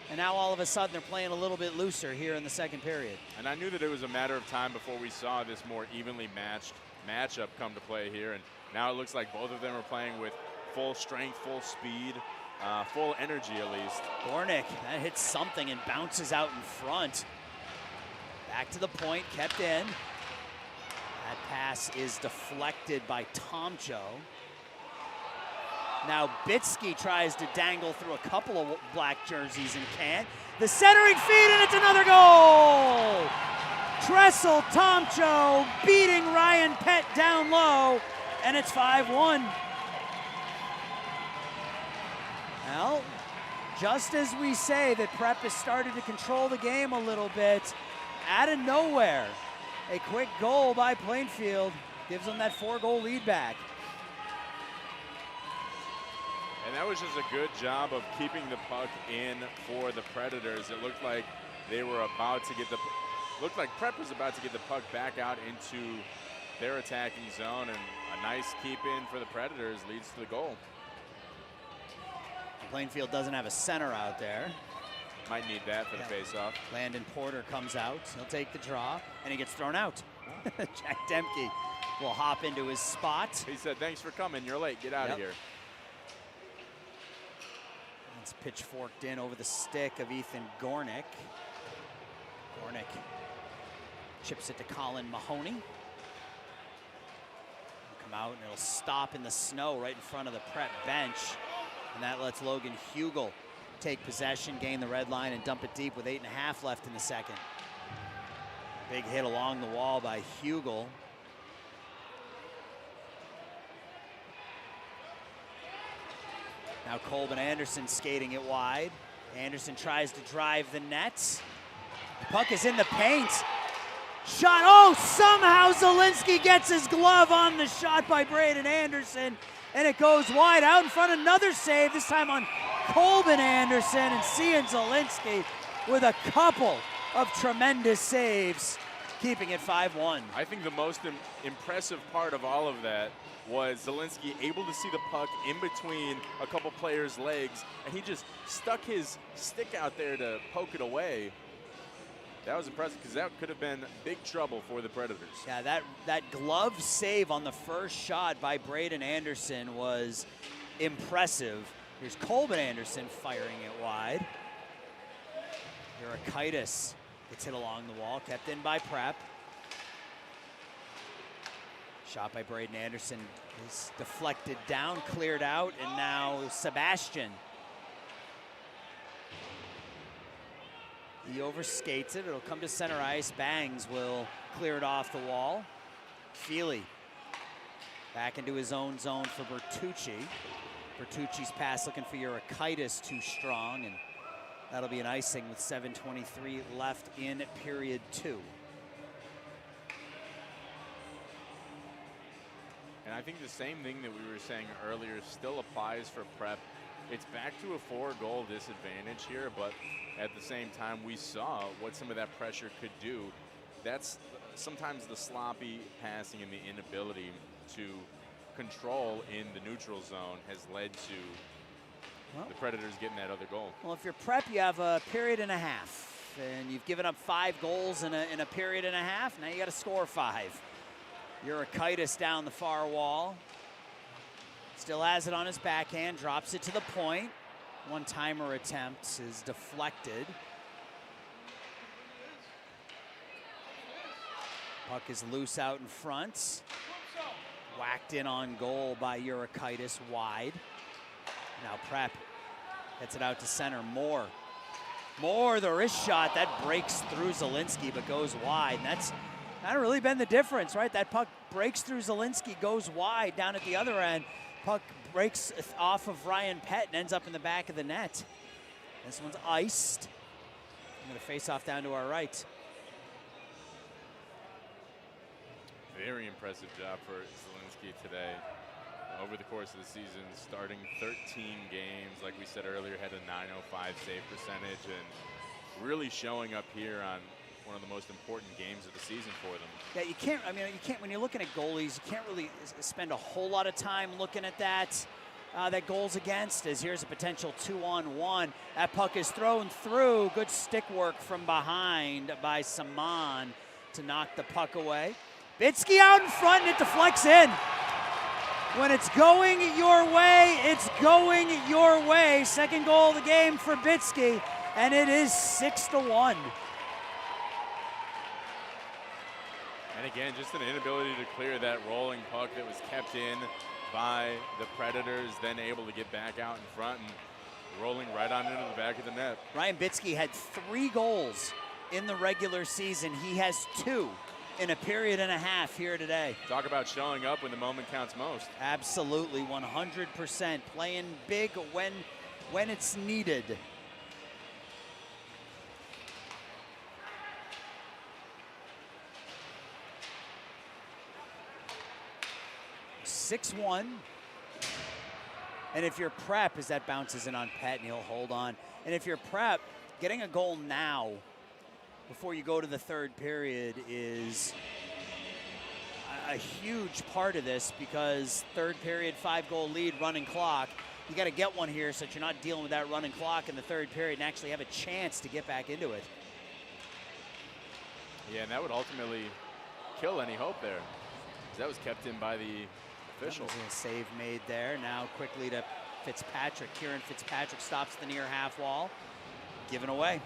and now all of a sudden they're playing a little bit looser here in the second period. And I knew that it was a matter of time before we saw this more evenly matched matchup come to play here, and now it looks like both of them are playing with full strength, full speed, full energy at least. Gornick, that hits something and bounces out in front. Back to the point, kept in. That pass is deflected by Tomcho. Now Bitsky tries to dangle through a couple of black jerseys and can't. The centering feed, and it's another goal! Tressel Tomcho beating Ryan Pett down low, and it's 5-1. Well, just as we say that Prep has started to control the game a little bit, out of nowhere, a quick goal by Plainfield gives them that 4-goal lead back. And that was just a good job of keeping the puck in for the Predators. It looked like they were about to get looked like Prep was about to get the puck back out into their attacking zone, and a nice keep in for the Predators leads to the goal. Plainfield doesn't have a center out there. Might need that for the faceoff. Landon Porter comes out. He'll take the draw, and he gets thrown out. Jack Demke will hop into his spot. He said, "Thanks for coming. You're late. Get out of here." It's pitchforked in over the stick of Ethan Gornick. Gornick chips it to Colin Mahoney. He'll come out, and it'll stop in the snow right in front of the Prep bench. And that lets Logan Hugel take possession, gain the red line, and dump it deep with 8.5 left in the second. Big hit along the wall by Hugel. Now Colbin Anderson skating it wide. Anderson tries to drive the net. The puck is in the paint. Shot, oh, somehow Zielinski gets his glove on the shot by Braden Anderson, and it goes wide out in front. Another save, this time on Colbin Anderson, and Cian Zielinski with a couple of tremendous saves, keeping it 5-1. I think the most impressive part of all of that was Zielinski able to see the puck in between a couple players' legs, and he just stuck his stick out there to poke it away. That was impressive, because that could have been big trouble for the Predators. Yeah, that glove save on the first shot by Braden Anderson was impressive. Here's Colbin Anderson firing it wide. Eurykaitis gets hit along the wall, kept in by Prep. Shot by Braden Anderson is deflected down, cleared out, and now Sebastian. He overskates it. It'll come to center ice. Bangs will clear it off the wall. Feely back into his own zone for Bertucci. Bertucci's pass looking for Eurykaitis, too strong, and that'll be an icing with 7:23 left in period 2. And I think the same thing that we were saying earlier still applies for Prep. It's back to a 4-goal disadvantage here, but at the same time, we saw what some of that pressure could do. That's sometimes the sloppy passing and the inability to control in the neutral zone has led to the Predators getting that other goal. Well, if you're Prep, you have a period and a half, and you've given up 5 goals in a period and a half. Now you got to score 5. Eurykaitis down the far wall. Still has it on his backhand, drops it to the point. One-timer attempt is deflected. Puck is loose out in front. Whacked in on goal by Eurykaitis wide. Now Prep gets it out to center. Moore, the wrist shot, that breaks through Zielinski but goes wide. And that's kind of really been the difference, right? That puck breaks through Zielinski, goes wide down at the other end. Puck breaks off of Ryan Pett and ends up in the back of the net. This one's iced. I'm going to face off down to our right. Very impressive job for Zielinski today. Over the course of the season, starting 13 games, like we said earlier, had a .905 save percentage, and really showing up here on one of the most important games of the season for them. Yeah, you can't, when you're looking at goalies, you can't really spend a whole lot of time looking at that goals against, as here's a potential 2-on-1. That puck is thrown through. Good stick work from behind by Saman to knock the puck away. Bitsky out in front, and it deflects in. When it's going your way, it's going your way. Second goal of the game for Bitsky, and it is 6-1. And again, just an inability to clear that rolling puck that was kept in by the Predators, then able to get back out in front and rolling right on into the back of the net. Ryan Bitsky had 3 goals in the regular season. He has 2 in a period and a half here today. Talk about showing up when the moment counts most. Absolutely, 100%. Playing big when it's needed. (6-1). And if you're Prep, as that bounces in on Pet, and he'll hold on. And if you're Prep, getting a goal now before you go to the third period is a huge part of this, because third period, 5-goal lead, running clock. You got to get one here so that you're not dealing with that running clock in the third period and actually have a chance to get back into it. Yeah, and that would ultimately kill any hope there, because that was kept in by the official. That was a save made there. Now quickly to Fitzpatrick. Kieran Fitzpatrick stops the near half wall. Given away.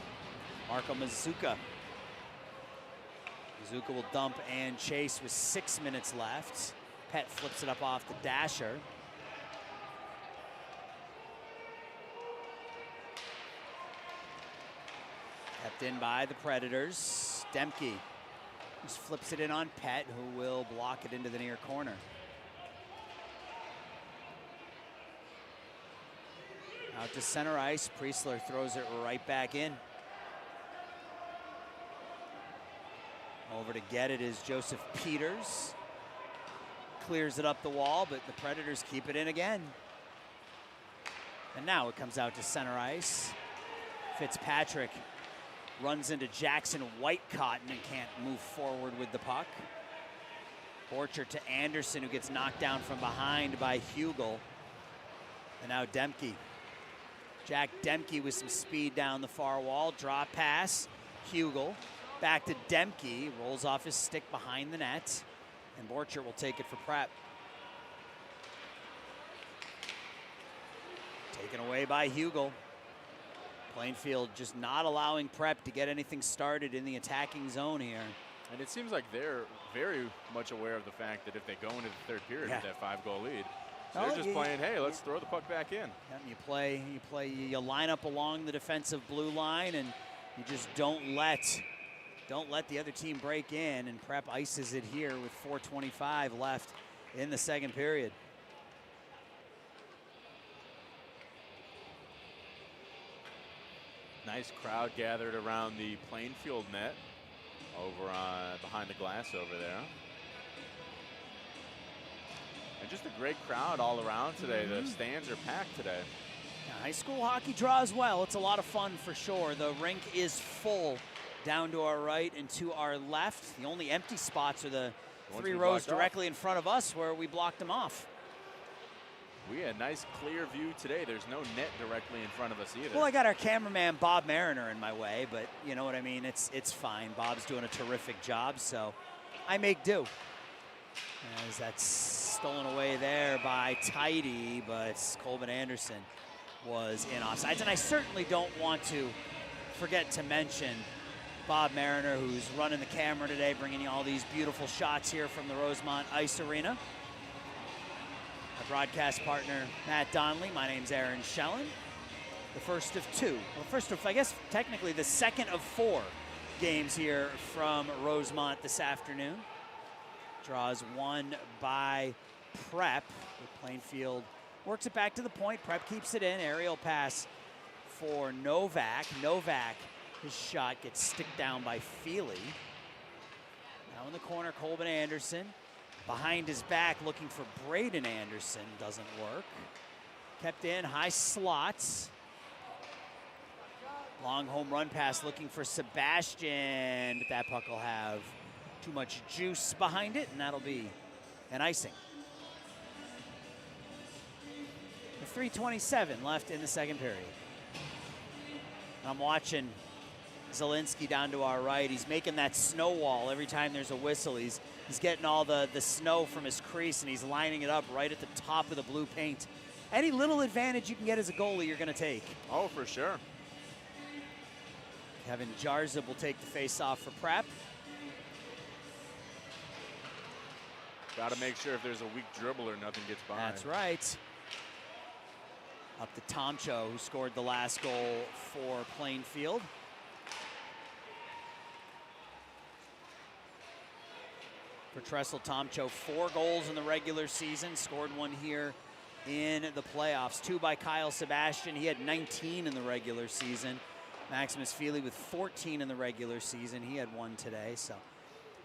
Marco Mazuka. Mazuka will dump and chase with 6 minutes left. Pet flips it up off the dasher. Kept in by the Predators. Demke just flips it in on Pet, who will block it into the near corner. Out to center ice. Priestler throws it right back in. Over to get it is Joseph Peters. Clears it up the wall, but the Predators keep it in again. And now it comes out to center ice. Fitzpatrick runs into Jackson Whitecotton and can't move forward with the puck. Borchert to Anderson, who gets knocked down from behind by Hugel. And now Demke. Jack Demke with some speed down the far wall. Draw pass. Hugel back to Demke. Rolls off his stick behind the net. And Borchert will take it for Prep. Taken away by Hugel. Plainfield just not allowing Prep to get anything started in the attacking zone here. And it seems like they're very much aware of the fact that if they go into the third period with that 5-goal lead, so they're just playing, hey, let's throw the puck back in. Yeah, you line up along the defensive blue line, and you just don't let the other team break in, and Prep ices it here with 4:25 left in the second period. Nice crowd gathered around the Plainfield net over behind the glass over there. And just a great crowd all around today. The stands are packed today. Yeah, high school hockey draws well. It's a lot of fun for sure. The rink is full down to our right and to our left. The only empty spots are the 3 rows directly in front of us where we blocked them off. We had a nice clear view today. There's no net directly in front of us either. Well, I got our cameraman Bob Mariner in my way, but you know what I mean? It's fine. Bob's doing a terrific job, so I make do. As that's stolen away there by Tidy, but Colvin Anderson was in offsides. And I certainly don't want to forget to mention Bob Mariner, who's running the camera today, bringing you all these beautiful shots here from the Rosemont Ice Arena. Our broadcast partner, Matt Donnelly. My name's Aaron Schellen. The first of 2. Well, first of, I guess, technically the second of 4 games here from Rosemont this afternoon. Draws one by Prep. Plainfield works it back to the point. Prep keeps it in. Aerial pass for Novak. Novak, his shot gets sticked down by Feely. Now in the corner, Colvin Anderson. Behind his back, looking for Braden Anderson. Doesn't work. Kept in, high slots. Long home run pass looking for Sebastian, but that puck will have too much juice behind it, and that'll be an icing. With 3:27 left in the second period. I'm watching Zielinski down to our right. He's making that snow wall every time there's a whistle. He's getting all the snow from his crease, and he's lining it up right at the top of the blue paint. Any little advantage you can get as a goalie, you're going to take. Oh, for sure. Kevin Jarzib will take the face-off for Prep. Got to make sure if there's a weak dribbler, nothing gets by. That's right. Up to Tomcho, who scored the last goal for Plainfield. For Tressel Tomcho, 4 goals in the regular season, scored 1 here in the playoffs. 2 by Kyle Sebastian. He had 19 in the regular season. Maximus Feely with 14 in the regular season. He had 1 today. So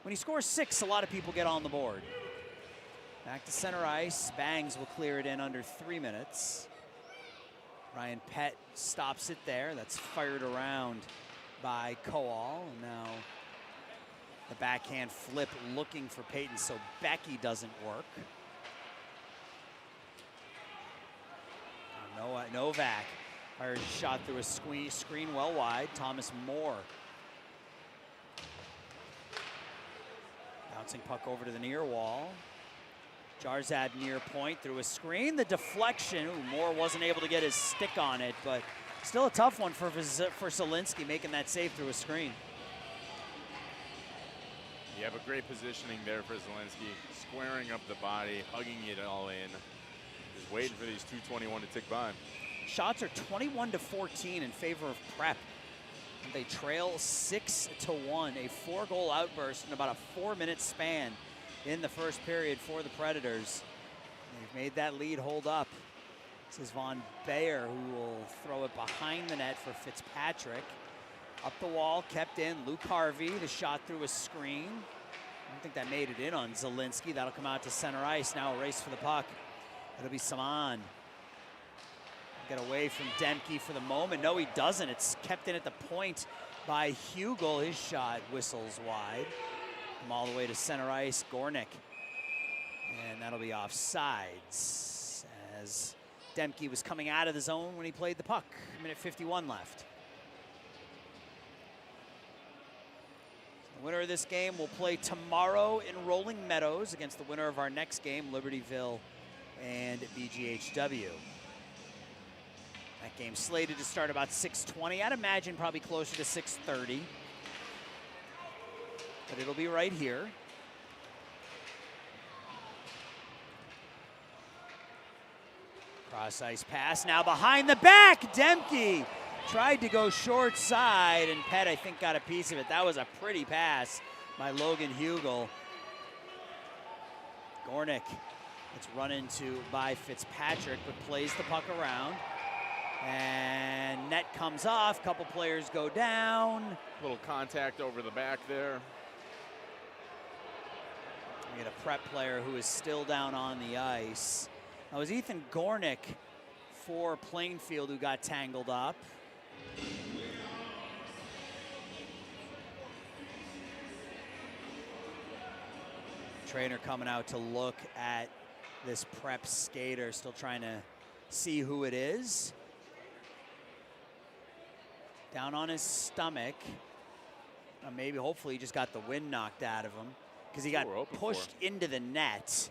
when he scores 6, a lot of people get on the board. Back to center ice. Bangs will clear it in under 3 minutes. Ryan Pett stops it there. That's fired around by Koal. And now the backhand flip looking for Peyton, so Becky doesn't work. Novak fired a shot through a screen well wide. Thomas Moore. Bouncing puck over to the near wall. Jarzad near point through a screen. The deflection. Ooh, Moore wasn't able to get his stick on it, but still a tough one for Zielinski, making that save through a screen. Yeah, but great positioning there for Zielinski. Squaring up the body, hugging it all in. Just waiting for these 2:21 to tick by. Shots are 21-14 in favor of Prep. They trail 6-1, a 4-goal outburst in about a 4-minute span in the first period for the Predators. They've made that lead hold up. This is Von Bayer, who will throw it behind the net for Fitzpatrick. Up the wall, kept in, Luke Harvey, the shot through a screen. I don't think that made it in on Zielinski. That'll come out to center ice. Now a race for the puck. It'll be Saman. Get away from Demke for the moment. No, he doesn't. It's kept in at the point by Hugel. His shot whistles wide. From all the way to center ice, Gornick. And that'll be offsides, as Demke was coming out of the zone when he played the puck. Minute 51 left. The winner of this game will play tomorrow in Rolling Meadows against the winner of our next game, Libertyville and BGHW. That game slated to start about 6:20. I'd imagine probably closer to 6:30. But it'll be right here. Cross ice pass now behind the back. Demke tried to go short side, and Pett, I think, got a piece of it. That was a pretty pass by Logan Hugel. Gornick, it's run into by Fitzpatrick, but plays the puck around. And net comes off, couple players go down. Little contact over the back there. We get a Prep player who is still down on the ice. That was Ethan Gornick for Plainfield who got tangled up. Trainer coming out to look at this Prep skater, still trying to see who it is. Down on his stomach. Maybe, hopefully, he just got the wind knocked out of him because he got pushed into the net.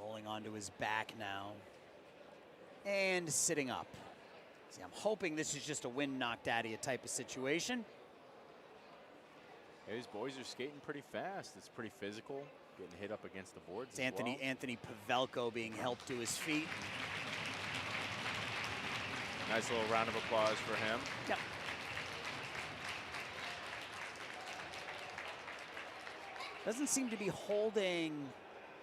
Rolling onto his back now. And sitting up. See, I'm hoping this is just a wind knocked out of you type of situation. Hey, these boys are skating pretty fast. It's pretty physical. Getting hit up against the boards. It's Anthony Pavelko being helped to his feet. Nice little round of applause for him. Yep. Doesn't seem to be holding.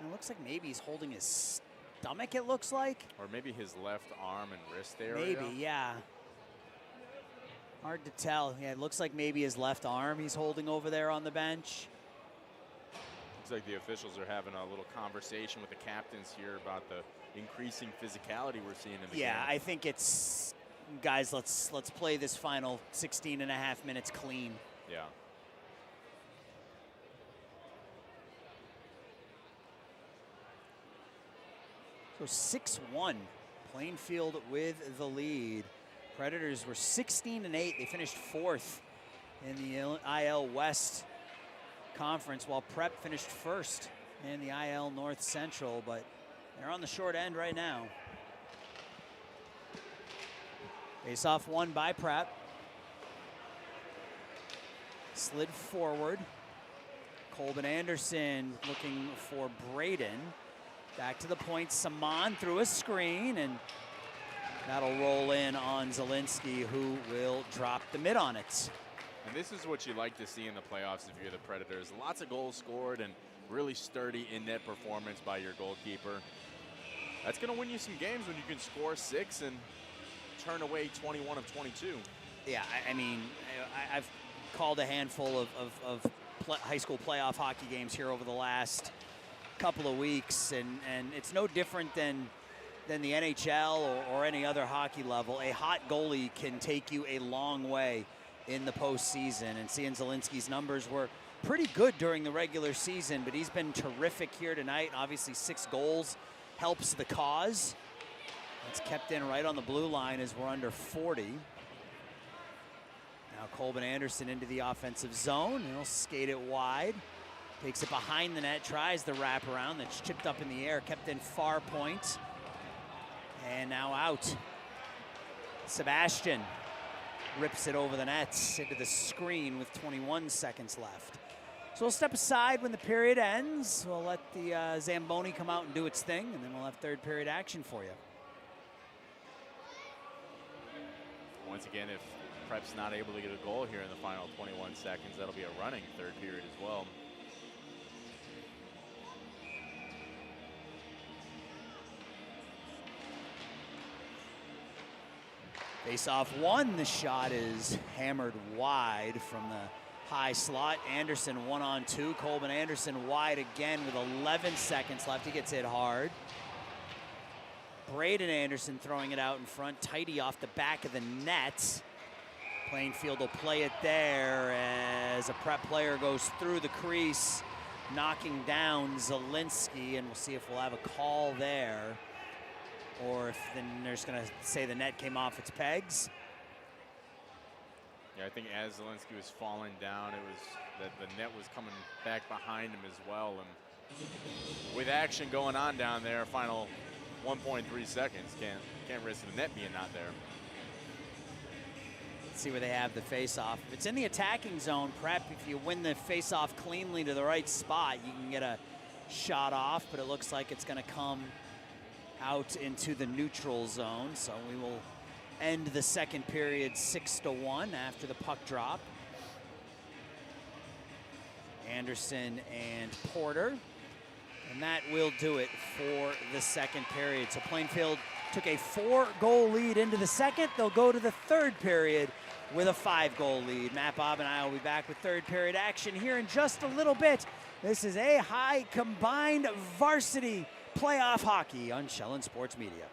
It looks like maybe he's holding his stomach, it looks like. Or maybe his left arm and wrist area. Maybe, yeah. Hard to tell. Yeah, it looks like maybe his left arm he's holding over there on the bench. Looks like the officials are having a little conversation with the captains here about the increasing physicality we're seeing in the game. Yeah, I think it's, guys, let's play this final 16 and a half minutes clean. Yeah. So 6-1, Plainfield with the lead. Predators were 16-8. They finished 4th in the IL West Conference, while Prep finished 1st in the IL North Central, but they're on the short end right now. Face-off won by Prep. Slid forward. Colbin Anderson looking for Braden. Back to the point, Saman through a screen, and that'll roll in on Zielinski, who will drop the mid on it. And this is what you like to see in the playoffs if you're the Predators. Lots of goals scored and really sturdy in-net performance by your goalkeeper. That's going to win you some games when you can score 6 and turn away 21 of 22. Yeah, I mean, I've called a handful of high school playoff hockey games here over the last couple of weeks, and it's no different than the NHL or any other hockey level. A hot goalie can take you a long way in the postseason, and seeing Zielinski's numbers were pretty good during the regular season, but he's been terrific here tonight. Obviously 6 goals helps the cause. It's kept in right on the blue line as we're under 40. Now Colbin Anderson into the offensive zone. He'll skate it wide. Takes it behind the net, tries the wraparound that's chipped up in the air, kept in far point. And now out. Sebastian rips it over the nets into the screen with 21 seconds left. So we'll step aside when the period ends. We'll let the Zamboni come out and do its thing, and then we'll have third period action for you. Once again, if Prep's not able to get a goal here in the final 21 seconds, that'll be a running third period as well. Face-off won. The shot is hammered wide from the high slot. Anderson 1-on-2. Colbin Anderson wide again with 11 seconds left. He gets hit hard. Braden Anderson throwing it out in front. Tidy off the back of the net. Plainfield will play it there as a Prep player goes through the crease, knocking down Zielinski, and we'll see if we'll have a call there, or if then there's going to say the net came off its pegs. Yeah, I think as Zielinski was falling down, it was that the net was coming back behind him as well. And with action going on down there, final 1.3 seconds, can't risk the net being not there. Let's see where they have the face-off. If it's in the attacking zone, Prep, if you win the face-off cleanly to the right spot, you can get a shot off, but it looks like it's going to come out into the neutral zone. So we will end the second period 6-1 after the puck drop. Anderson and Porter. And that will do it for the second period. So Plainfield took a 4-goal lead into the second. They'll go to the third period with a 5-goal lead. Matt, Bob, and I will be back with third period action here in just a little bit. This is AHAI Combined Varsity Playoff Hockey on Shellen Sports Media.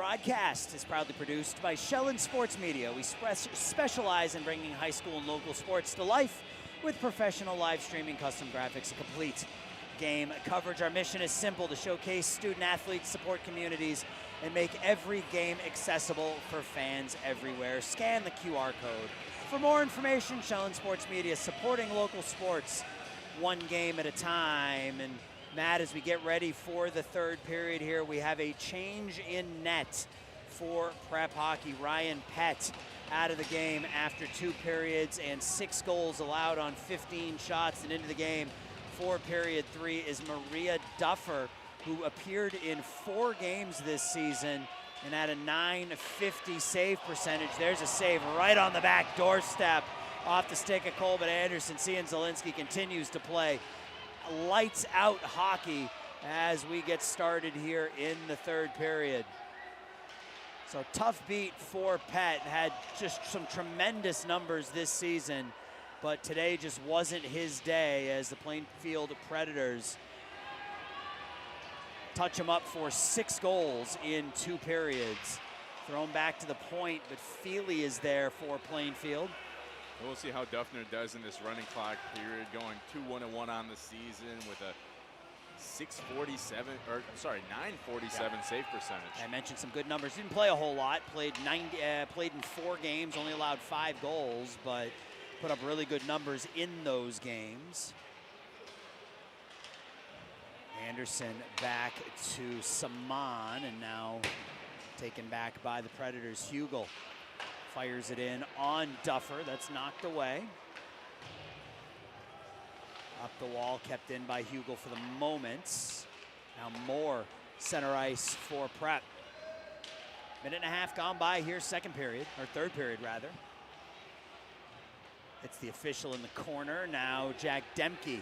broadcast is proudly produced by Shellen Sports Media. We specialize in bringing high school and local sports to life with professional live streaming, custom graphics, and complete game coverage. Our mission is simple: to showcase student athletes, support communities, and make every game accessible for fans everywhere. Scan the QR code. For more information, Shellen Sports Media, supporting local sports one game at a time. And Matt, as we get ready for the third period here, we have a change in net for prep hockey. Ryan Pett out of the game after 2 periods and 6 goals allowed on 15 shots. And into the game for period 3 is Maria Duffer, who appeared in 4 games this season and had a .950 save percentage. There's a save right on the back doorstep off the stick of Colbert Anderson. Cian Zielinski continues to play lights out hockey as we get started here in the third period. So tough beat for Pett. Had just some tremendous numbers this season, but today just wasn't his day as the Plainfield Predators touch him up for 6 goals in 2 periods. Thrown back to the point, but Feely is there for Plainfield. We'll see how Duffner does in this running clock period, going 2-1-1 on the season with a 947 save percentage. I mentioned some good numbers. Didn't play a whole lot. Played in 4 games, only allowed 5 goals, but put up really good numbers in those games. Anderson back to Saman, and now taken back by the Predators. Hugel fires it in on Duffer. That's knocked away. Up the wall, kept in by Hugel for the moment. Now Moore, center ice for Prep. Minute and a half gone by here, second period, or third period rather. It's the official in the corner. Now Jack Demke,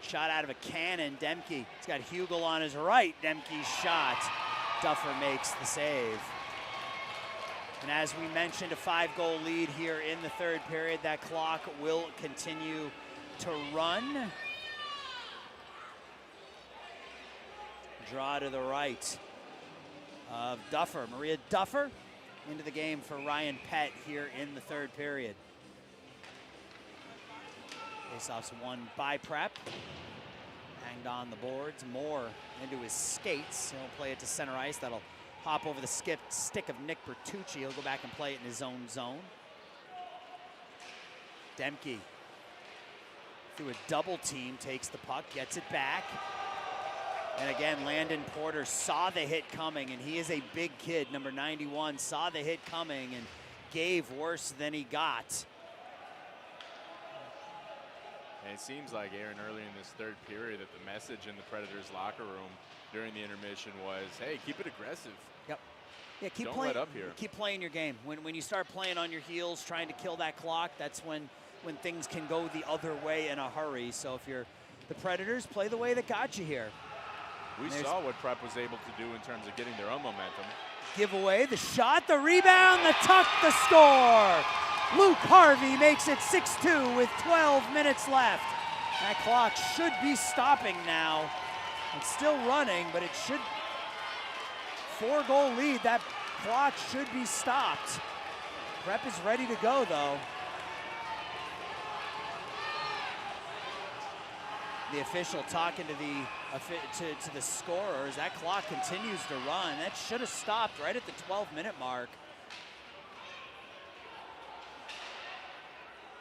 shot out of a cannon. Demke, he's got Hugel on his right. Demke's shot. Duffer makes the save. And as we mentioned, a 5-goal lead here in the third period. That clock will continue to run. Draw to the right of Duffer. Maria Duffer into the game for Ryan Pett here in the third period. Faceoff's won by Prep. Hanged on the boards. Moore into his skates. He'll play it to center ice. That'll hop over the stick of Nick Bertucci. He'll go back and play it in his own zone. Demke, through a double team, takes the puck, gets it back. And again, Landon Porter saw the hit coming, and he is a big kid, number 91, saw the hit coming and gave worse than he got. And it seems like, Aaron, early in this third period, that the message in the Predators locker room during the intermission was, hey, keep it aggressive. Yep. Yeah, Don't let up here. Keep playing your game. When you start playing on your heels, trying to kill that clock, that's when things can go the other way in a hurry. So if you're the Predators, play the way that got you here. We saw what Prep was able to do in terms of getting their own momentum. Give away the shot, the rebound, the tuck, the score. Luke Harvey makes it 6-2 with 12 minutes left. That clock should be stopping now. It's still running, but it should. 4-goal lead, that clock should be stopped. Prep is ready to go though. The official talking to the scorers. That clock continues to run. That should have stopped right at the 12-minute mark.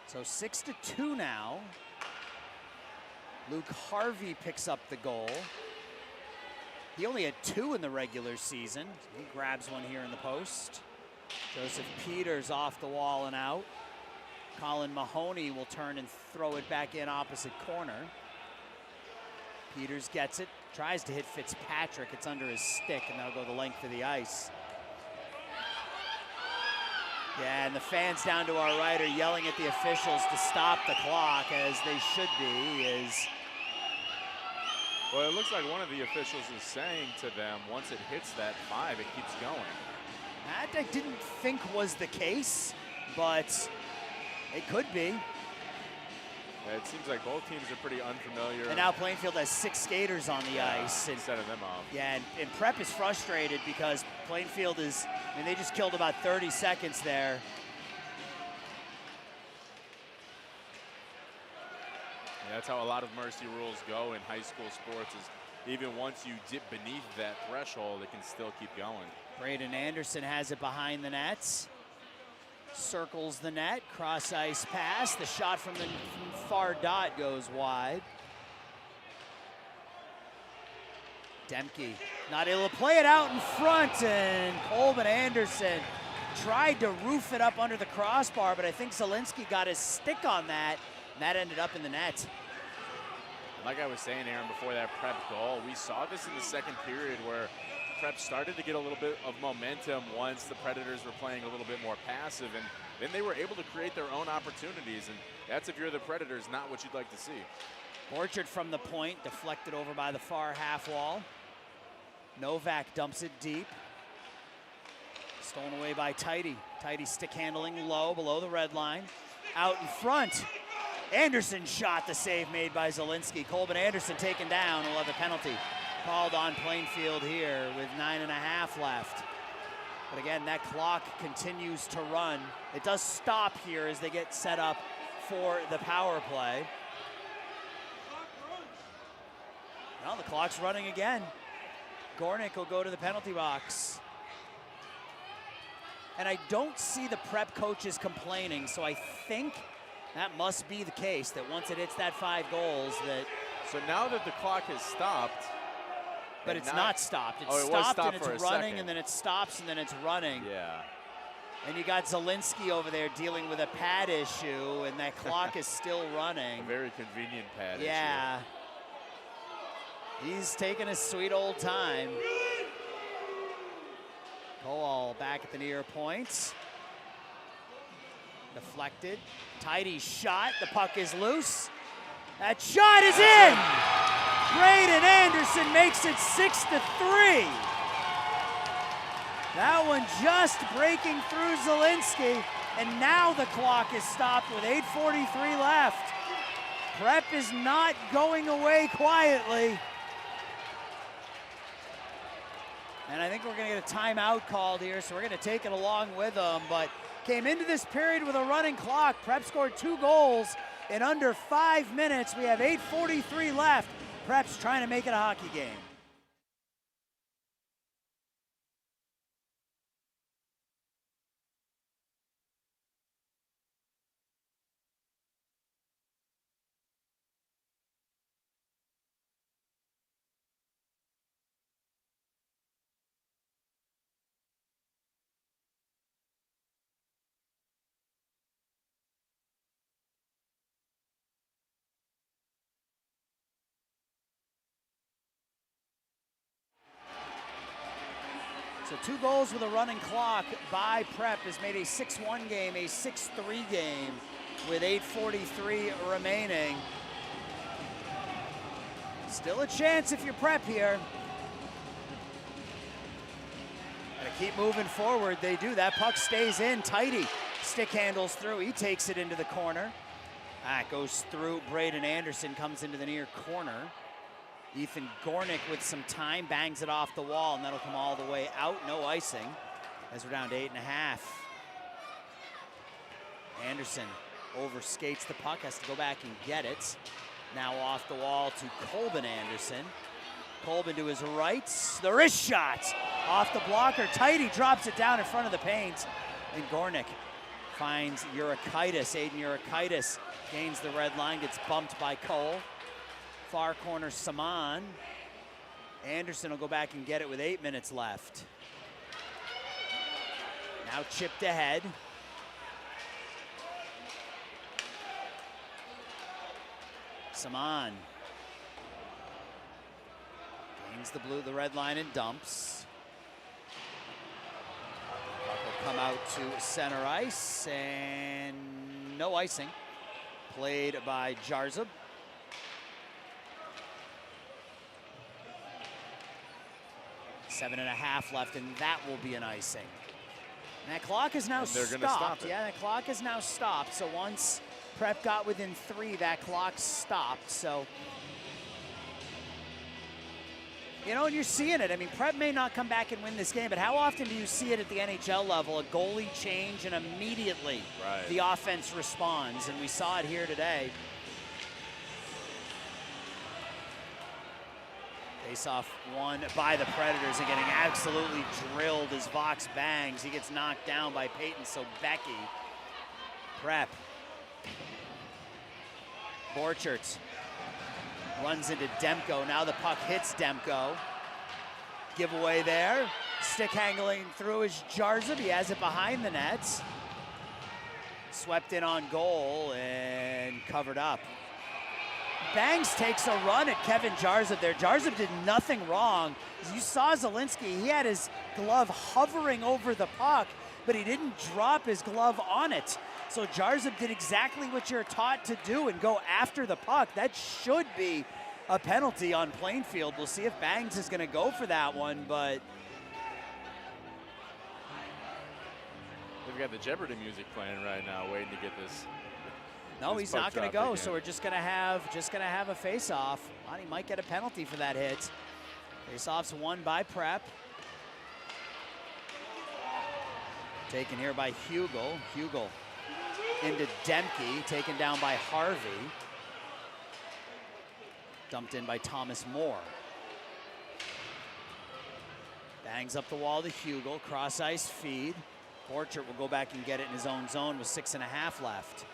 So 6-2 now. Luke Harvey picks up the goal. He only had 2 in the regular season. He grabs one here in the post. Joseph Peters off the wall and out. Colin Mahoney will turn and throw it back in opposite corner. Peters gets it, tries to hit Fitzpatrick. It's under his stick, and that'll go the length of the ice. Yeah, and the fans down to our right are yelling at the officials to stop the clock, as they should be. Well, it looks like one of the officials is saying to them, once it hits that 5, it keeps going. That I didn't think was the case, but it could be. Yeah, it seems like both teams are pretty unfamiliar. And now Plainfield has 6 skaters on the ice. And setting them off. yeah, and Prep is frustrated because Plainfield is, I mean, they just killed about 30 seconds there. Yeah, that's how a lot of mercy rules go in high school sports, is even once you dip beneath that threshold, it can still keep going. Braden Anderson has it behind the nets. Circles the net, cross ice pass. The shot from the far dot goes wide. Demke not able to play it out in front, and Colvin Anderson tried to roof it up under the crossbar, but I think Zielinski got his stick on that, and that ended up in the net. Like I was saying, Aaron, before that Prep goal, we saw this in the second period where Prep started to get a little bit of momentum once the Predators were playing a little bit more passive, and then they were able to create their own opportunities, and that's, if you're the Predators, not what you'd like to see. Orchard from the point, deflected over by the far half wall. Novak dumps it deep. Stolen away by Tidy. Tidy stick handling low, below the red line. Out in front. Anderson shot, the save made by Zielinski. Colvin Anderson taken down, will have a penalty called on Plainfield here with 9.5 left. But again, that clock continues to run. It does stop here as they get set up for the power play. Well, the clock's running again. Gornick will go to the penalty box. And I don't see the Prep coaches complaining, so I think that must be the case, that once it hits that 5 goals that... So now that the clock has stopped... But it's not stopped. It's stopped and it's running, second. and then it stops, and then it's running. Yeah. And you got Zielinski over there dealing with a pad issue, and that clock is still running. A very convenient pad issue. Yeah. He's taking his sweet old time. Kowal back at the near point. Deflected. Tidy shot. The puck is loose. That shot is in! Braden Anderson makes it 6-3. That one just breaking through Zielinski, and now the clock is stopped with 8:43 left. Prep is not going away quietly. And I think we're gonna get a timeout called here, so we're gonna take it along with them, but came into this period with a running clock. Prep scored 2 goals in under 5 minutes. We have 8:43 left. Prep's trying to make it a hockey game. So 2 goals with a running clock by Prep has made a 6-1 game, a 6-3 game with 8:43 remaining. Still a chance if you're Prep here. Gotta keep moving forward. They do. That puck stays in. Tidy stick handles through. He takes it into the corner. That goes through. Braden Anderson comes into the near corner. Ethan Gornick with some time bangs it off the wall, and that'll come all the way out. No icing as we're down to 8.5. Anderson overskates the puck, has to go back and get it. Now off the wall to Colvin Anderson. Colvin to his right. The wrist shot off the blocker. Tidy drops it down in front of the paint, and Gornick finds Urikaitis. Aiden Urikaitis gains the red line, gets bumped by Cole. Far corner, Saman. Anderson will go back and get it with 8 minutes left. Now chipped ahead. Saman gains the red line and dumps. Puck will come out to center ice, and no icing. Played by Jarzab. 7.5 left, and that will be an icing. And that clock is now stopped. Yeah, that clock is now stopped. So once Prep got within 3, that clock stopped. So, you know, and you're seeing it. I mean, Prep may not come back and win this game, but how often do you see it at the NHL level? A goalie change and immediately the offense responds, and we saw it here today. Face-off won by the Predators and getting absolutely drilled as Vox bangs. He gets knocked down by Peyton Sobecki. Prep. Borchert runs into Demko. Now the puck hits Demko. Giveaway there. Stick handling through is Jarza. He has it behind the nets. Swept in on goal and covered up. Bangs takes a run at Kevin Jarza there. Jarza did nothing wrong. As you saw Zielinski, he had his glove hovering over the puck, but he didn't drop his glove on it. So Jarza did exactly what you're taught to do and go after the puck. That should be a penalty on Plainfield. We'll see if Bangs is going to go for that one, but they've got the Jeopardy music playing right now, waiting to get this. No, he's not going to go, so we're just going to have a face-off. He might get a penalty for that hit. Face-off's won by Prep. Taken here by Hugel. Hugel into Demke, taken down by Harvey. Dumped in by Thomas Moore. Bangs up the wall to Hugel, cross-ice feed. Borchert will go back and get it in his own zone with 6.5 left.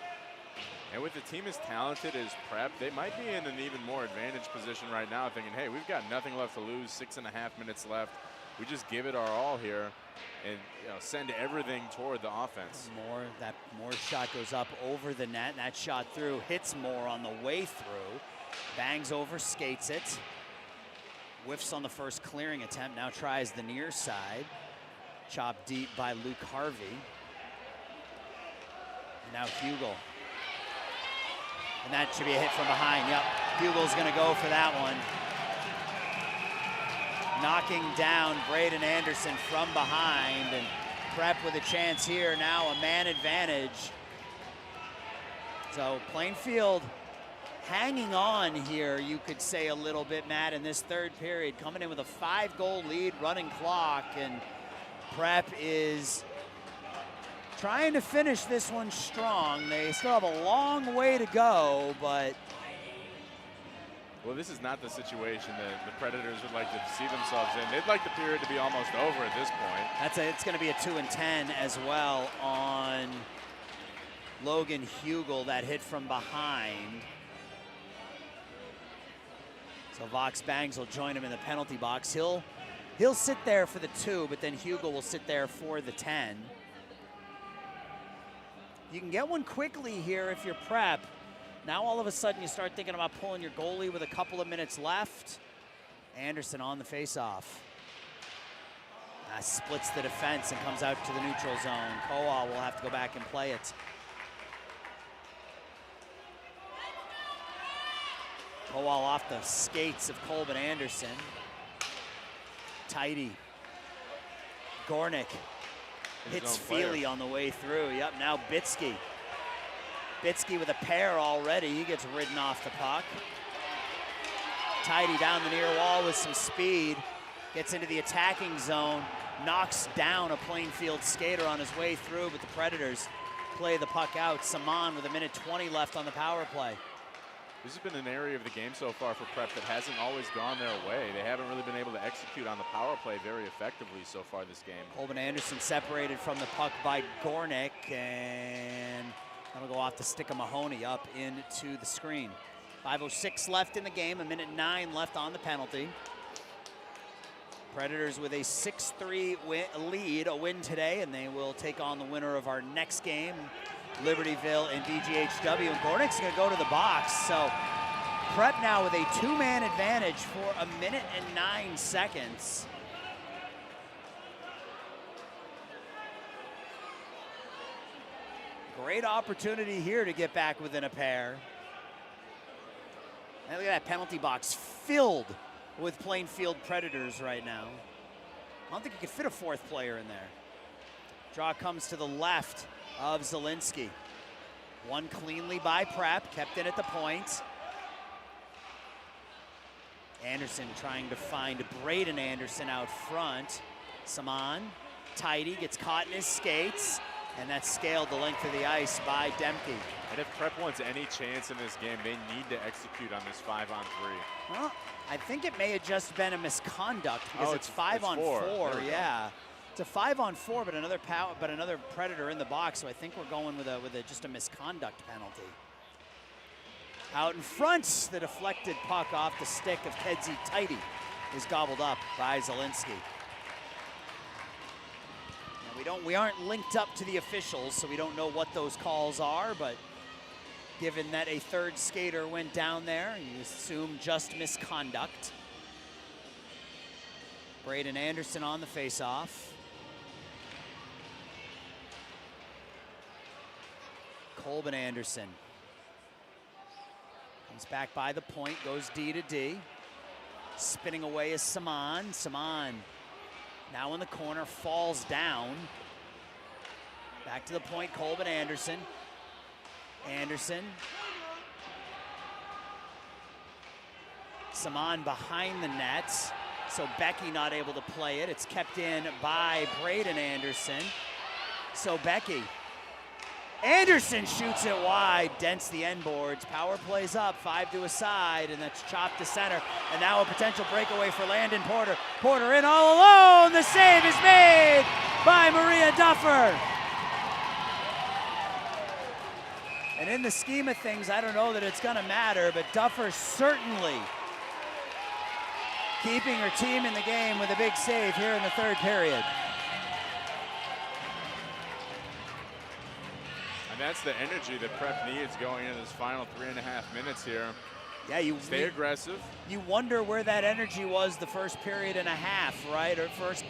And with the team as talented as Prep, they might be in an even more advantaged position right now, thinking, hey, we've got nothing left to lose, 6.5 minutes left. We just give it our all here and send everything toward the offense. That Moore shot goes up over the net, and that shot through hits Moore on the way through. Bangs over, skates it. Whiffs on the first clearing attempt, now tries the near side. Chopped deep by Luke Harvey. Now Hugel. And that should be a hit from behind. Yep, Hugel's going to go for that one. Knocking down Braden Anderson from behind, and Prep with a chance here. Now a man advantage. So Plainfield hanging on here, you could say a little bit, Matt, in this third period, coming in with a 5-goal lead, running clock, and Prep is trying to finish this one strong. They still have a long way to go, but well, this is not the situation that the Predators would like to see themselves in. They'd like the period to be almost over at this point. It's going to be a 2-10 as well on Logan Hugel, that hit from behind. So Vox Bangs will join him in the penalty box. He'll sit there for the 2, but then Hugel will sit there for the 10. You can get one quickly here if you're Prep. Now all of a sudden you start thinking about pulling your goalie with a couple of minutes left. Anderson on the faceoff. Splits the defense and comes out to the neutral zone. Koa will have to go back and play it. Koa off the skates of Colbin Anderson. Tidy. Gornick hits Feely on the way through. Yep, now Bitsky. Bitsky with a pair already. He gets ridden off the puck. Tidy down the near wall with some speed. Gets into the attacking zone. Knocks down a Plainfield skater on his way through, but the Predators play the puck out. Saman with 1:20 left on the power play. This has been an area of the game so far for Prep that hasn't always gone their way. They haven't really been able to execute on the power play very effectively so far this game. Colbin Anderson separated from the puck by Gornick, and that'll go off the stick of Mahoney up into the screen. 5:06 left in the game, 1:09 left on the penalty. Predators with a 6-3 lead, a win today, and they will take on the winner of our next game, Libertyville and DGHW, and Gornick's gonna go to the box. So Prep now with a 2-man advantage for 1:09. Great opportunity here to get back within a pair. And look at that penalty box filled with Plainfield Predators right now. I don't think you could fit a 4th player in there. Draw comes to the left of Zielinski. Won cleanly by Prep, kept in at the point. Anderson trying to find Braden Anderson out front. Saman, tidy, gets caught in his skates, and that's scaled the length of the ice by Demke. And if Prep wants any chance in this game, they need to execute on this 5-on-3. Well, I think it may have just been a misconduct because it's 5-on-4. Yeah, it's a 5-on-4, but another Predator in the box. So I think we're going with just a misconduct penalty. Out in front, the deflected puck off the stick of Kedzie Tidy is gobbled up by Zielinski. Now we aren't linked up to the officials, so we don't know what those calls are, but given that a third skater went down there, you assume just misconduct. Braden Anderson on the faceoff. Colbin Anderson comes back by the point, goes D to D. Spinning away is Saman. Saman now in the corner, falls down. Back to the point, Colbin Anderson. Anderson. Saman behind the nets, so Becky not able to play it. It's kept in by Braden Anderson. So Becky. Anderson shoots it wide, dents the end boards. Power plays up, 5 to a side, and that's chopped to center. And now a potential breakaway for Landon Porter. Porter in all alone. The save is made by Maria Duffer. And in the scheme of things, I don't know that it's going to matter, but Duffer certainly keeping her team in the game with a big save here in the third period. And that's the energy that Prep needs going into this final 3.5 minutes here. Yeah, you stay aggressive. You wonder where that energy was the first period and a half, right? Or first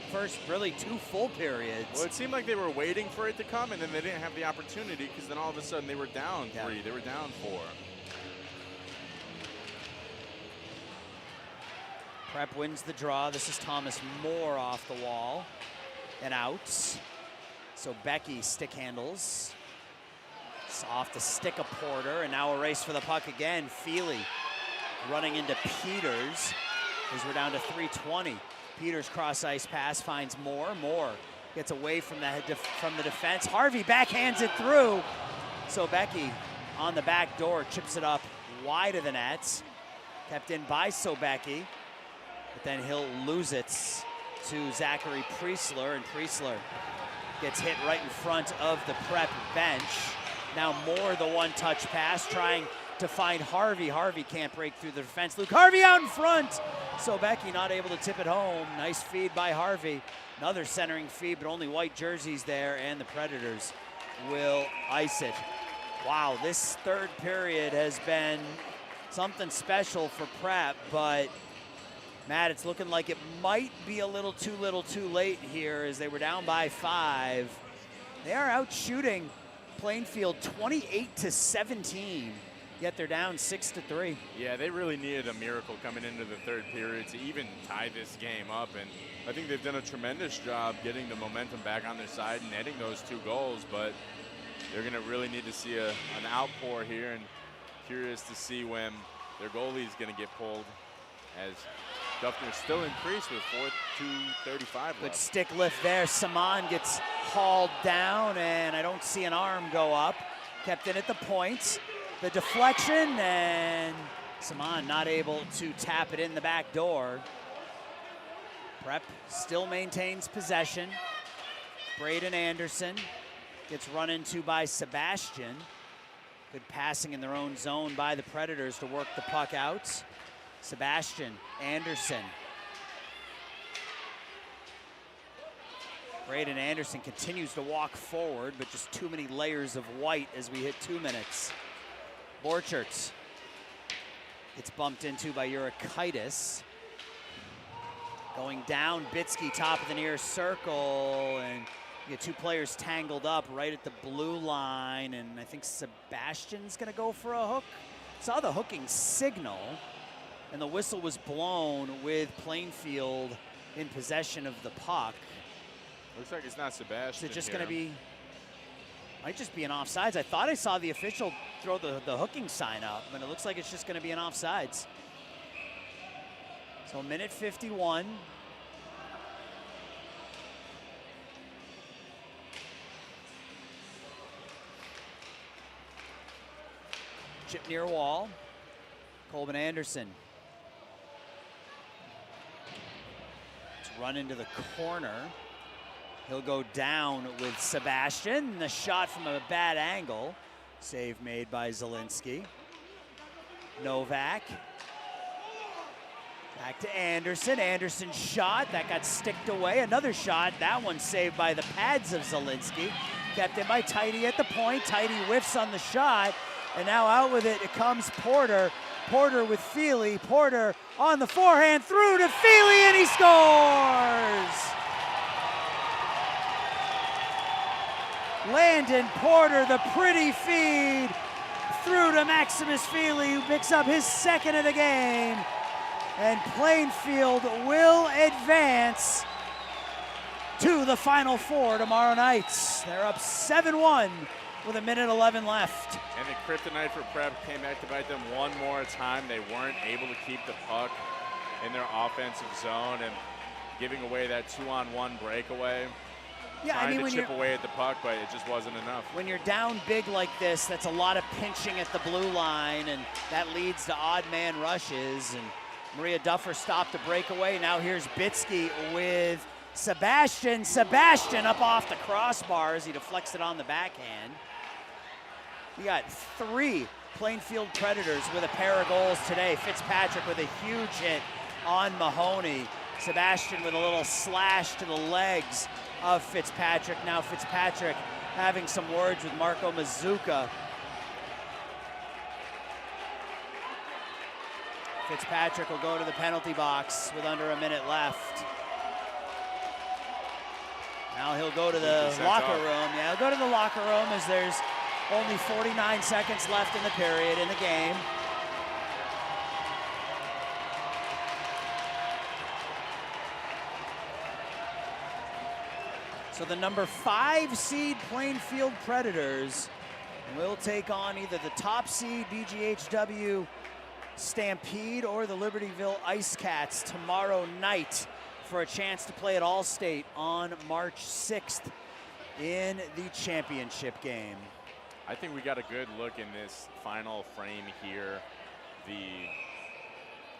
really 2 full periods. Well, it seemed like they were waiting for it to come, and then they didn't have the opportunity because then all of a sudden they were down 3, they were down 4. Prep wins the draw. This is Thomas Moore off the wall and out. So Becky stick handles. It's off the stick of Porter, and now a race for the puck again. Feely running into Peters as we're down to 3:20. Peters cross ice pass finds Moore. Moore gets away from the defense. Harvey backhands it through. So Becky on the back door chips it up wide of the nets. Kept in by Sobecki, but then he'll lose it to Zachary Priestler, and Priestler gets hit right in front of the Prep bench. Now Moore, the one-touch pass, trying to find Harvey. Harvey can't break through the defense. Luke Harvey out in front. Sobecki not able to tip it home. Nice feed by Harvey. Another centering feed, but only white jerseys there, and the Predators will ice it. Wow, this third period has been something special for Prep, but Matt, it's looking like it might be a little too late here as they were down by 5. They are out shooting Plainfield 28-17, yet they're down 6-3. Yeah, they really needed a miracle coming into the third period to even tie this game up, and I think they've done a tremendous job getting the momentum back on their side and netting those 2 goals, but they're going to really need to see an outpour here, and curious to see when their goalie is going to get pulled, as Duffner's still in crease with 4:2:35 left. Good stick lift there. Saman gets hauled down, and I don't see an arm go up. Kept in at the points. The deflection, and Saman not able to tap it in the back door. Prep still maintains possession. Braden Anderson gets run into by Sebastian. Good passing in their own zone by the Predators to work the puck out. Sebastian Anderson. Braden Anderson continues to walk forward, but just too many layers of white as we hit 2 minutes. Borchertz gets bumped into by Urikaitis. Going down, Bitsky top of the near circle, and you get 2 players tangled up right at the blue line, and I think Sebastian's gonna go for a hook. Saw the hooking signal, and the whistle was blown with Plainfield in possession of the puck. Looks like it's not Sebastian. Is it just going to be? Might just be an offsides. I thought I saw the official throw the hooking sign up, but it looks like it's just going to be an offsides. So minute 51. Chip near wall. Colbin Anderson. Let's run into the corner. He'll go down with Sebastian. The shot from a bad angle. Save made by Zielinski. Novak. Back to Anderson. Anderson's shot. That got sticked away. Another shot. That one saved by the pads of Zielinski. Kept in by Tidy at the point. Tidy whiffs on the shot. And now out with it, it comes Porter. Porter with Feely. Porter on the forehand through to Feely, and he scores! Landon Porter, the pretty feed through to Maximus Feely, who picks up his second of the game. And Plainfield will advance to the Final Four tomorrow night. They're up 7-1 with 1:11 left. And the kryptonite for Prep came back to bite them one more time. They weren't able to keep the puck in their offensive zone and giving away that 2-on-1 breakaway. Yeah, trying I mean, to chip away at the puck, but it just wasn't enough. When you're down big like this, that's a lot of pinching at the blue line, and that leads to odd man rushes. And Maria Duffer stopped the breakaway. Now here's Bitsky with Sebastian. Sebastian up off the crossbars. He deflects it on the backhand. We got 3 Plainfield Predators with a pair of goals today. Fitzpatrick with a huge hit on Mahoney. Sebastian with a little slash to the legs of Fitzpatrick. Now Fitzpatrick having some words with Marco Mazzucca. Fitzpatrick will go to the penalty box with under a minute left. Now he'll go to the locker room. Yeah, he'll go to the locker room as there's only 49 seconds left in the period in the game. So the number 5 seed Plainfield Predators will take on either the top seed BGHW Stampede or the Libertyville Ice Cats tomorrow night for a chance to play at Allstate on March 6th in the championship game. I think we got a good look in this final frame here. The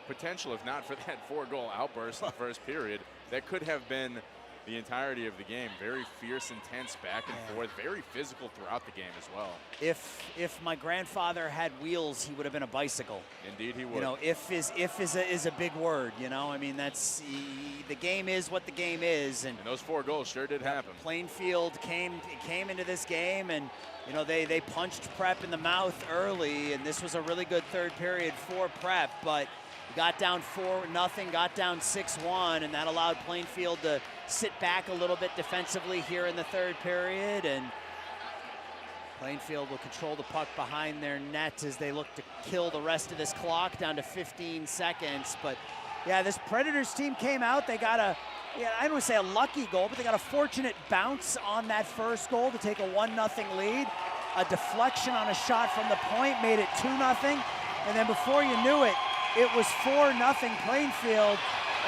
potential, if not for that 4-goal outburst in the first period, that could have been the entirety of the game. Very fierce, intense back and forth, very physical throughout the game as well. If my grandfather had wheels, he would have been a bicycle. Indeed he would. You know, if is a big word, you know? I mean, that's, the game is what the game is. And those 4 goals sure did happen. Plainfield came into this game, and you know, they punched Prep in the mouth early, and this was a really good third period for Prep, but got down 4-0, got down 6-1, and that allowed Plainfield to sit back a little bit defensively here in the third period, and Plainfield will control the puck behind their net as they look to kill the rest of this clock down to 15 seconds. But yeah, this Predators team came out, they got I don't want to say a lucky goal, but they got a fortunate bounce on that first goal to take a 1-0 lead. A deflection on a shot from the point made it 2-0, and then before you knew it, it was 4-0 Plainfield,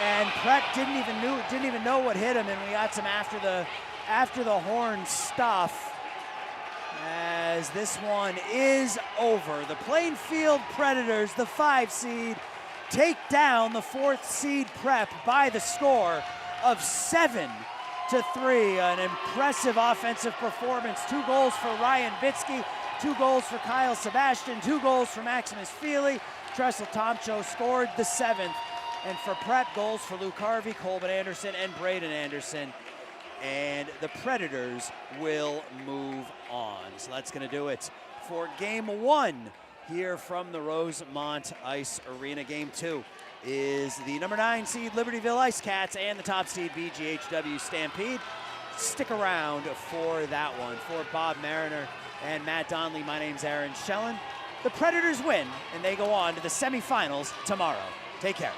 and Prep didn't even know what hit him, and we got some after the horn stuff as this one is over. The Plainfield Predators, the 5 seed, take down the 4th seed Prep by the score of 7-3. An impressive offensive performance. 2 goals for Ryan Bitsky, 2 goals for Kyle Sebastian, 2 goals for Maximus Feely. Tressel Tomcho scored the 7th. And for Prep, goals for Luke Harvey, Colbin Anderson, and Braden Anderson. And the Predators will move on. So that's going to do it for Game 1 here from the Rosemont Ice Arena. Game 2 is the number 9 seed Libertyville Ice Cats and the top seed BGHW Stampede. Stick around for that one. For Bob Mariner and Matt Donnelly, my name's Aaron Schellen. The Predators win, and they go on to the semifinals tomorrow. Take care.